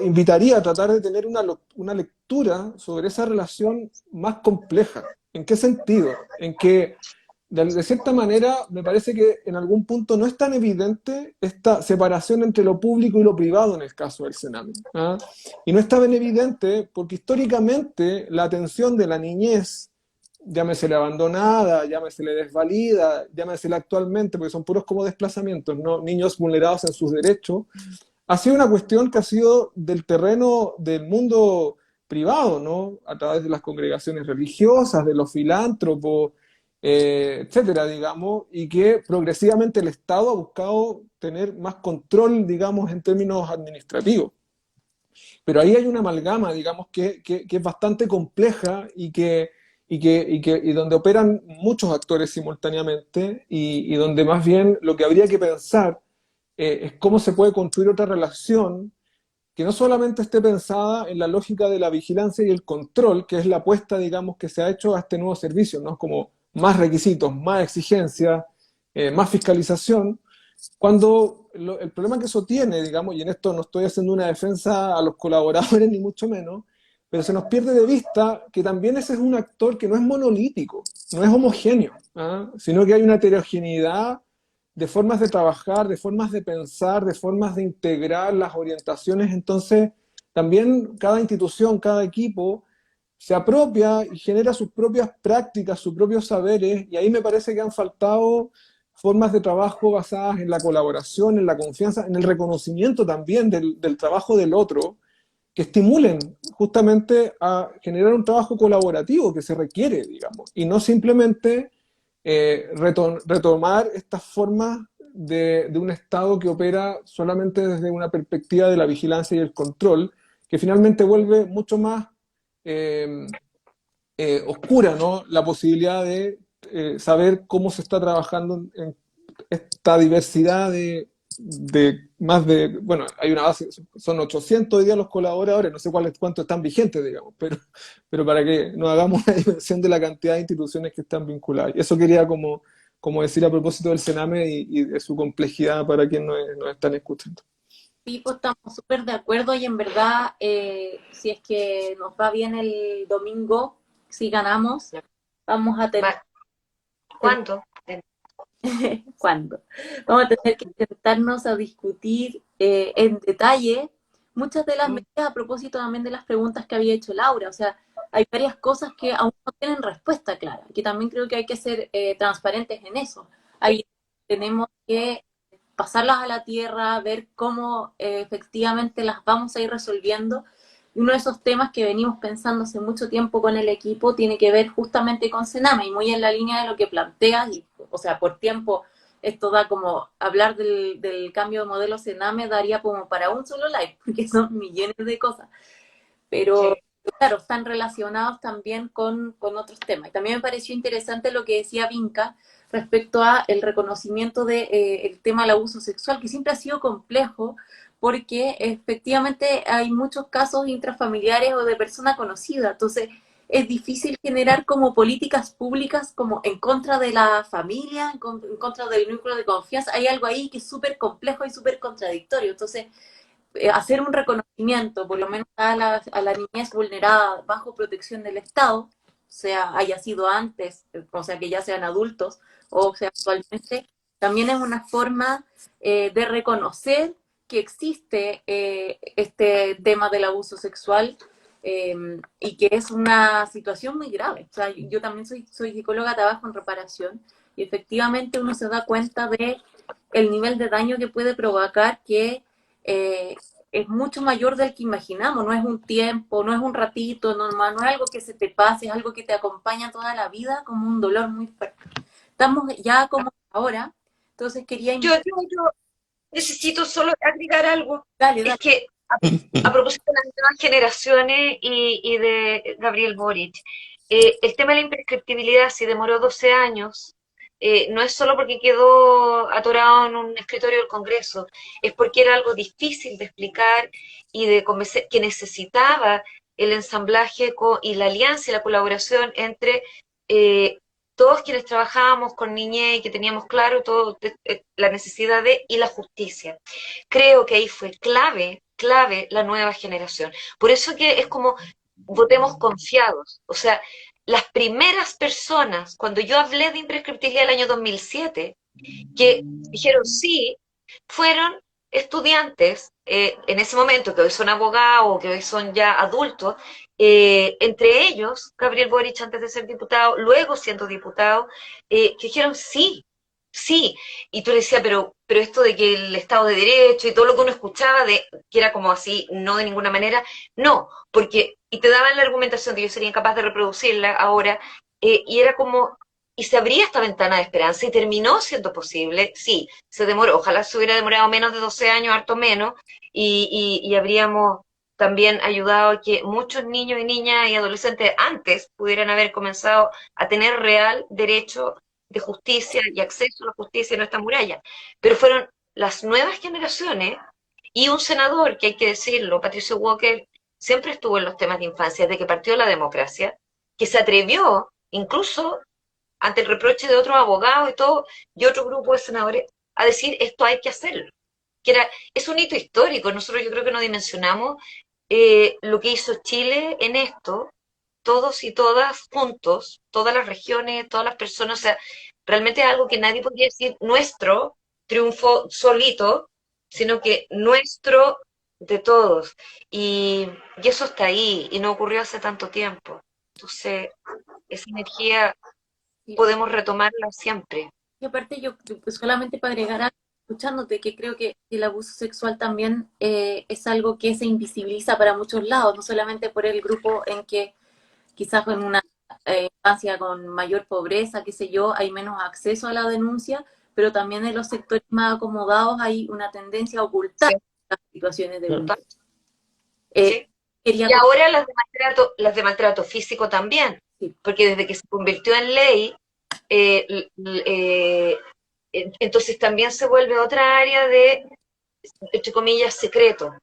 invitaría a tratar de tener una lectura sobre esa relación más compleja. ¿En qué sentido? En que, de cierta manera, me parece que en algún punto no es tan evidente esta separación entre lo público y lo privado en el caso del Sename, ¿ah? Y no es tan evidente porque históricamente la atención de la niñez, llámesele abandonada, llámesele desvalida, llámesele actualmente, porque son puros como desplazamientos, ¿no? Niños vulnerados en sus derechos, ha sido una cuestión que ha sido del terreno del mundo privado, ¿no? A través de las congregaciones religiosas, de los filántropos, etcétera, digamos, y que progresivamente el Estado ha buscado tener más control, digamos, en términos administrativos. Pero ahí hay una amalgama, digamos, que es bastante compleja y donde operan muchos actores simultáneamente y donde más bien lo que habría que pensar es cómo se puede construir otra relación que no solamente esté pensada en la lógica de la vigilancia y el control, que es la apuesta, digamos, que se ha hecho a este nuevo servicio, ¿no? Como más requisitos, más exigencias, más fiscalización, cuando el problema que eso tiene, digamos, y en esto no estoy haciendo una defensa a los colaboradores ni mucho menos, pero se nos pierde de vista que también ese es un actor que no es monolítico, no es homogéneo, ¿ah? Sino que hay una heterogeneidad de formas de trabajar, de formas de pensar, de formas de integrar las orientaciones. Entonces, también cada institución, cada equipo se apropia y genera sus propias prácticas, sus propios saberes, y ahí me parece que han faltado formas de trabajo basadas en la colaboración, en la confianza, en el reconocimiento también del trabajo del otro, que estimulen justamente a generar un trabajo colaborativo que se requiere, digamos, y no simplemente retomar estas formas de un Estado que opera solamente desde una perspectiva de la vigilancia y el control, que finalmente vuelve mucho más eh, oscura, ¿no? La posibilidad de saber cómo se está trabajando en esta diversidad bueno, hay una base, son 800 hoy día los colaboradores, no sé cuántos están vigentes, digamos, pero para que nos hagamos una dimensión de la cantidad de instituciones que están vinculadas. Y eso quería como decir a propósito del Sename y de su complejidad para quienes nos están escuchando. Sí, pues estamos súper de acuerdo y en verdad, si es que nos va bien el domingo, si ganamos, vamos a tener... ¿Cuánto? ¿Cuándo? Vamos a tener que sentarnos a discutir en detalle muchas de las medidas a propósito también de las preguntas que había hecho Laura. O sea, hay varias cosas que aún no tienen respuesta clara, que también creo que hay que ser transparentes en eso. Ahí tenemos que pasarlas a la tierra, ver cómo efectivamente las vamos a ir resolviendo. Y uno de esos temas que venimos pensando hace mucho tiempo con el equipo tiene que ver justamente con Sename y muy en la línea de lo que planteas, y, o sea, por tiempo esto da como, hablar del cambio de modelo Sename daría como para un solo live, porque son millones de cosas, pero claro, están relacionados también con otros temas. Y también me pareció interesante lo que decía Vinca respecto a el reconocimiento de el tema del abuso sexual, que siempre ha sido complejo, porque efectivamente hay muchos casos intrafamiliares o de persona conocida, entonces es difícil generar como políticas públicas como en contra de la familia, en contra del núcleo de confianza. Hay algo ahí que es súper complejo y súper contradictorio, entonces hacer un reconocimiento, por lo menos a la niñez vulnerada bajo protección del Estado, sea haya sido antes, o sea que ya sean adultos, o sea actualmente, también es una forma de reconocer que existe este tema del abuso sexual y que es una situación muy grave. O sea, yo también soy psicóloga, trabajo en reparación, y efectivamente uno se da cuenta de el nivel de daño que puede provocar, que es mucho mayor del que imaginamos. No es un tiempo, no es un ratito normal, no es algo que se te pase, es algo que te acompaña toda la vida como un dolor muy fuerte. Estamos ya como ahora, entonces quería... Yo necesito solo agregar algo. Dale. Es que a propósito de las nuevas generaciones y de Gabriel Boric, el tema de la imprescriptibilidad, si demoró 12 años, no es solo porque quedó atorado en un escritorio del Congreso, es porque era algo difícil de explicar y de convencer, que necesitaba el ensamblaje y la alianza y la colaboración entre todos quienes trabajábamos con niñez y que teníamos claro todo la necesidad y la justicia. Creo que ahí fue clave la nueva generación. Por eso que es como votemos confiados. O sea, las primeras personas, cuando yo hablé de imprescriptibilidad el año 2007, que dijeron sí, fueron estudiantes en ese momento, que hoy son abogados, que hoy son ya adultos, entre ellos Gabriel Boric antes de ser diputado, luego siendo diputado, que dijeron sí, sí, y tú le decías, pero esto de que el Estado de Derecho y todo lo que uno escuchaba, que era como así, no de ninguna manera, no, porque, y te daban la argumentación que yo sería incapaz de reproducirla ahora, y era como, y se abría esta ventana de esperanza y terminó siendo posible. Sí, se demoró, ojalá se hubiera demorado menos de 12 años, harto menos, y habríamos también ayudado a que muchos niños y niñas y adolescentes antes pudieran haber comenzado a tener real derecho de justicia y acceso a la justicia en nuestra muralla. Pero fueron las nuevas generaciones y un senador, que hay que decirlo, Patricio Walker, siempre estuvo en los temas de infancia desde que partió la democracia, que se atrevió, incluso ante el reproche de otros abogados y todo, y otro grupo de senadores, a decir esto hay que hacerlo. Es un hito histórico. Nosotros yo creo que no dimensionamos lo que hizo Chile en esto, todos y todas juntos, todas las regiones, todas las personas, o sea, realmente es algo que nadie podría decir nuestro triunfo solito, sino que nuestro de todos. Y eso está ahí y no ocurrió hace tanto tiempo. Entonces, esa energía Sí. podemos retomarla siempre. Y aparte yo pues, solamente para agregar algo, escuchándote, que creo que el abuso sexual también es algo que se invisibiliza para muchos lados, no solamente por el grupo en que quizás en una infancia con mayor pobreza, qué sé yo, hay menos acceso a la denuncia, pero también en los sectores más acomodados hay una tendencia a ocultar Sí, las situaciones de total, vulnerabilidad. Eh, sí. quería Y ahora las de maltrato físico también, compartir. porque desde que se convirtió en ley, eh, entonces también se vuelve otra área de, entre comillas, secreto,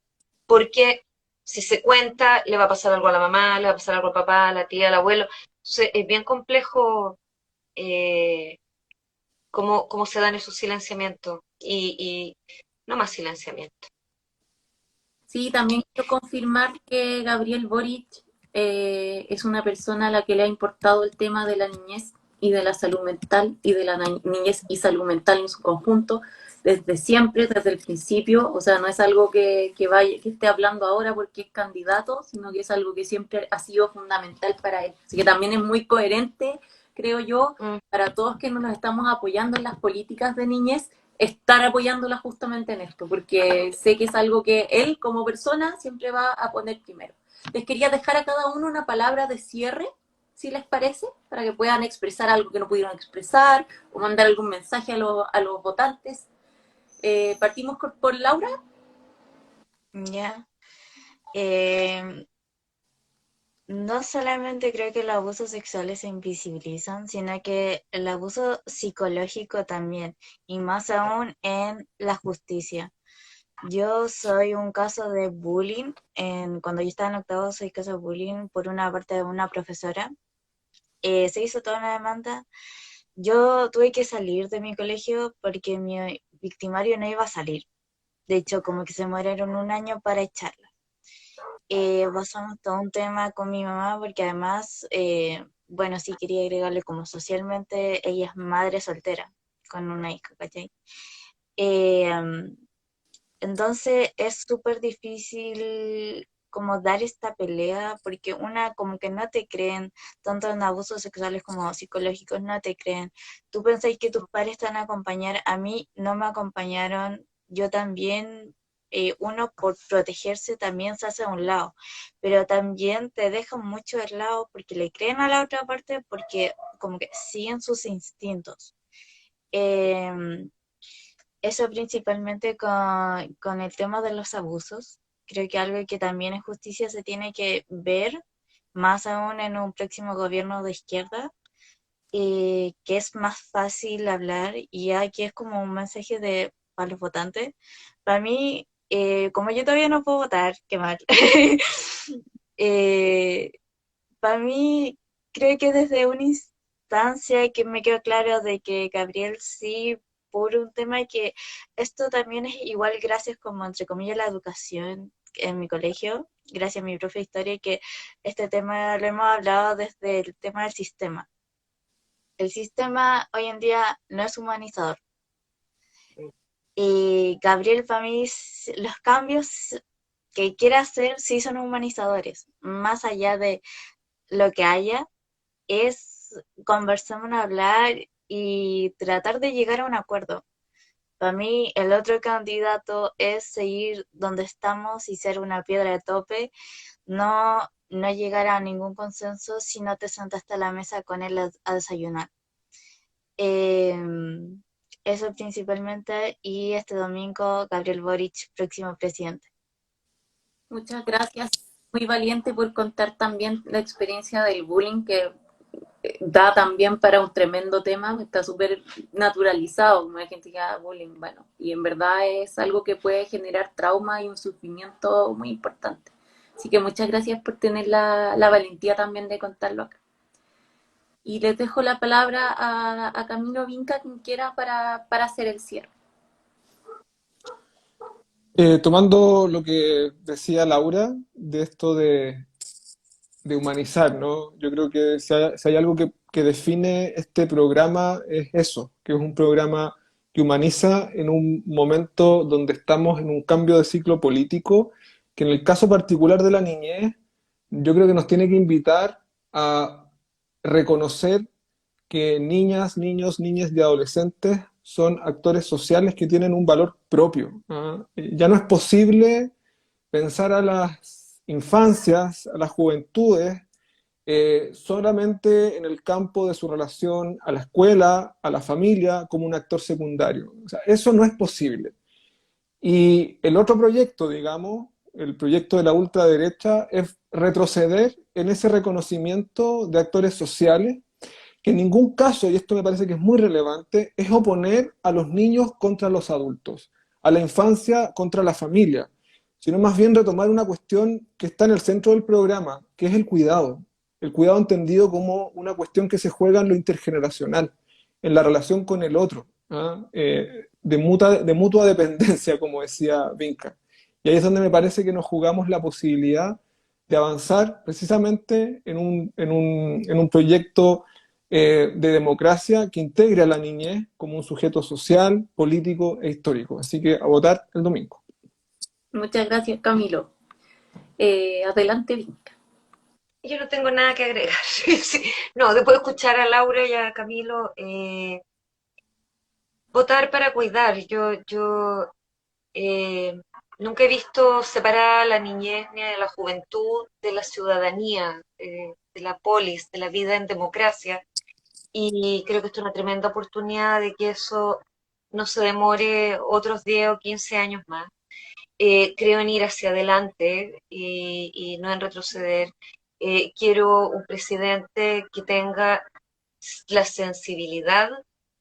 porque si se cuenta, le va a pasar algo a la mamá, le va a pasar algo al papá, a la tía, al abuelo. Entonces es bien complejo eh, cómo se dan esos silenciamientos y no más silenciamiento. Sí, también quiero confirmar que Gabriel Boric es una persona a la que le ha importado el tema de la niñez y de la salud mental y de la niñez y salud mental en su conjunto desde siempre, desde el principio. O sea, no es algo que esté hablando ahora porque es candidato, sino que es algo que siempre ha sido fundamental para él. Así que también es muy coherente, creo yo, Mm, para todos que nos estamos apoyando en las políticas de niñez, estar apoyándola justamente en esto, porque sé que es algo que él como persona siempre va a poner primero. Les quería dejar a cada uno una palabra de cierre, si les parece, para que puedan expresar algo que no pudieron expresar o mandar algún mensaje a los votantes. Partimos por Laura. Ya. Eh, no solamente creo que los abusos sexuales se invisibilizan, sino que el abuso psicológico también, y más aún en la justicia. Yo soy un caso de bullying, cuando yo estaba en octavo soy caso de bullying por una parte de una profesora. Se hizo toda una demanda. Yo tuve que salir de mi colegio porque mi victimario no iba a salir. De hecho, como que se murieron un año para echarla. Pasamos todo un tema con mi mamá porque además, bueno, sí quería agregarle como socialmente, ella es madre soltera con una hija, ¿cachai? Eh, entonces es súper difícil como dar esta pelea porque una como que no te creen, tanto en abusos sexuales como psicológicos no te creen. Tú pensáis que tus padres te van a acompañar, a mí no me acompañaron, yo también, uno por protegerse también se hace a un lado, pero también te dejan mucho de lado porque le creen a la otra parte porque como que siguen sus instintos. Em, Eso principalmente con el tema de los abusos. Creo que algo que también en justicia se tiene que ver, más aún en un próximo gobierno de izquierda, que es más fácil hablar y aquí es como un mensaje para los votantes. Para mí, como yo todavía no puedo votar, qué mal. eh, para mí, creo que desde una instancia que me quedó claro de que Gabriel sí, por un tema que esto también es igual gracias como entre comillas la educación en mi colegio, gracias a mi profe de historia, que este tema lo hemos hablado desde el tema del sistema. El sistema hoy en día no es humanizador. Y Gabriel, para mí, los cambios que quiere hacer sí son humanizadores, más allá de lo que haya es conversar, hablar y tratar de llegar a un acuerdo. Para mí, el otro candidato es seguir donde estamos y ser una piedra de tope, no llegar a ningún consenso si no te sentaste a la mesa con él a desayunar. Eso principalmente, y este domingo Gabriel Boric, próximo presidente. Muchas gracias. Muy valiente por contar también la experiencia del bullying, que da también para un tremendo tema, está súper naturalizado, como hay gente que haga bullying, bueno, y en verdad es algo que puede generar trauma y un sufrimiento muy importante. Así que muchas gracias por tener la valentía también de contarlo acá. Y les dejo la palabra a Camilo Vinca, quien quiera, para hacer el cierre. Tomando lo que decía Laura, de esto de humanizar, ¿no? Yo creo que si hay algo que define este programa es eso, que es un programa que humaniza en un momento donde estamos en un cambio de ciclo político, que en el caso particular de la niñez, yo creo que nos tiene que invitar a reconocer que niñas, niños, niñas y adolescentes son actores sociales que tienen un valor propio, ¿ah? Ya no es posible pensar a las infancias, a las juventudes, solamente en el campo de su relación a la escuela, a la familia, como un actor secundario. O sea, eso no es posible. Y el otro proyecto, digamos, el proyecto de la ultraderecha, es retroceder en ese reconocimiento de actores sociales, que en ningún caso, y esto me parece que es muy relevante, es oponer a los niños contra los adultos, a la infancia contra la familia, sino más bien retomar una cuestión que está en el centro del programa, que es el cuidado entendido como una cuestión que se juega en lo intergeneracional, en la relación con el otro, ¿ah? De mutua dependencia, como decía Vinca. Y ahí es donde me parece que nos jugamos la posibilidad de avanzar precisamente en un proyecto de democracia que integre a la niñez como un sujeto social, político e histórico. Así que a votar el domingo. Muchas gracias, Camilo. Adelante, Vinca. Yo no tengo nada que agregar. Sí. No, después de escuchar a Laura y a Camilo, votar para cuidar. Yo nunca he visto separar a la niñez ni a la juventud de la ciudadanía, de la polis, de la vida en democracia. Y creo que esto es una tremenda oportunidad de que eso no se demore otros 10 o 15 años más. Creo en ir hacia adelante y no en retroceder. Quiero un presidente que tenga la sensibilidad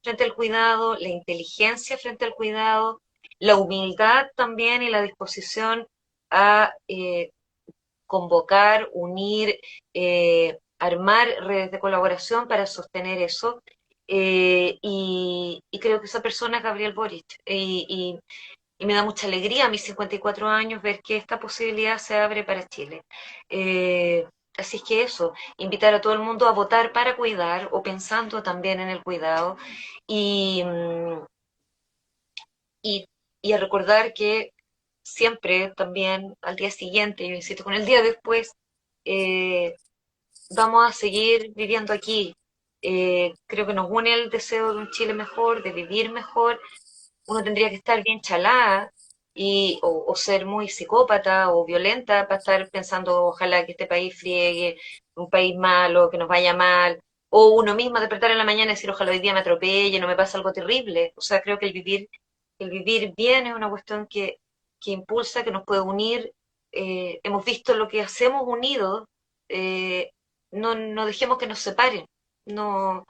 frente al cuidado, la inteligencia frente al cuidado, la humildad también y la disposición a convocar, unir, armar redes de colaboración para sostener eso. Y creo que esa persona es Gabriel Boric. Y me da mucha alegría a mis 54 años ver que esta posibilidad se abre para Chile. Eh, Así es que eso, invitar a todo el mundo a votar para cuidar o pensando también en el cuidado y, y, y a recordar que siempre también al día siguiente, yo insisto, con el día después, eh, vamos a seguir viviendo aquí. Creo que nos une el deseo de un Chile mejor, de vivir mejor. Uno tendría que estar bien chalada o ser muy psicópata o violenta para estar pensando ojalá que este país friegue, un país malo, que nos vaya mal, o uno mismo despertar en la mañana y decir ojalá hoy día me atropelle, no me pasa algo terrible. O sea, creo que el vivir bien es una cuestión que impulsa, que nos puede unir. Hemos visto lo que hacemos unidos, eh, no dejemos que nos separen, no,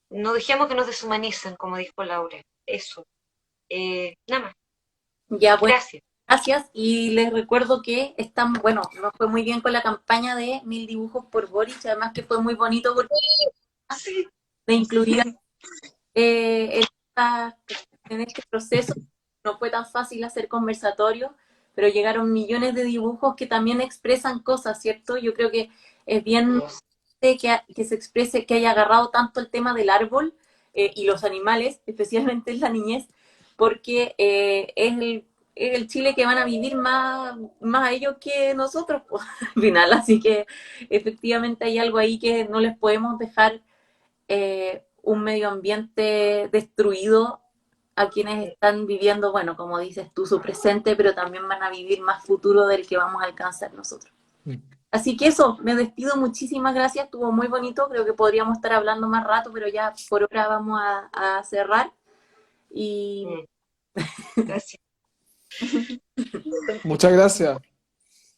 no dejemos que nos deshumanicen, como dijo Laura. Eso. Nada más. Ya, bueno, Gracias. gracias. Y les recuerdo que están, bueno, nos fue muy bien con la campaña de 1000 dibujos por Boric, además que fue muy bonito porque Sí. de incluir en este proceso. No fue tan fácil hacer conversatorios, pero llegaron millones de dibujos que también expresan cosas, ¿cierto? Yo creo que es bien que se exprese, que haya agarrado tanto el tema del árbol y los animales, especialmente en la niñez, porque es el Chile que van a vivir más ellos que nosotros, pues, al final. Así que efectivamente hay algo ahí que no les podemos dejar un medio ambiente destruido a quienes están viviendo, bueno, como dices tú, su presente, pero también van a vivir más futuro del que vamos a alcanzar nosotros. Así que eso, me despido, muchísimas gracias, estuvo muy bonito, creo que podríamos estar hablando más rato, pero ya por ahora vamos a cerrar. Y Gracias. Muchas gracias.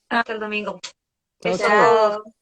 Hasta el domingo. Chao, chao. Chao.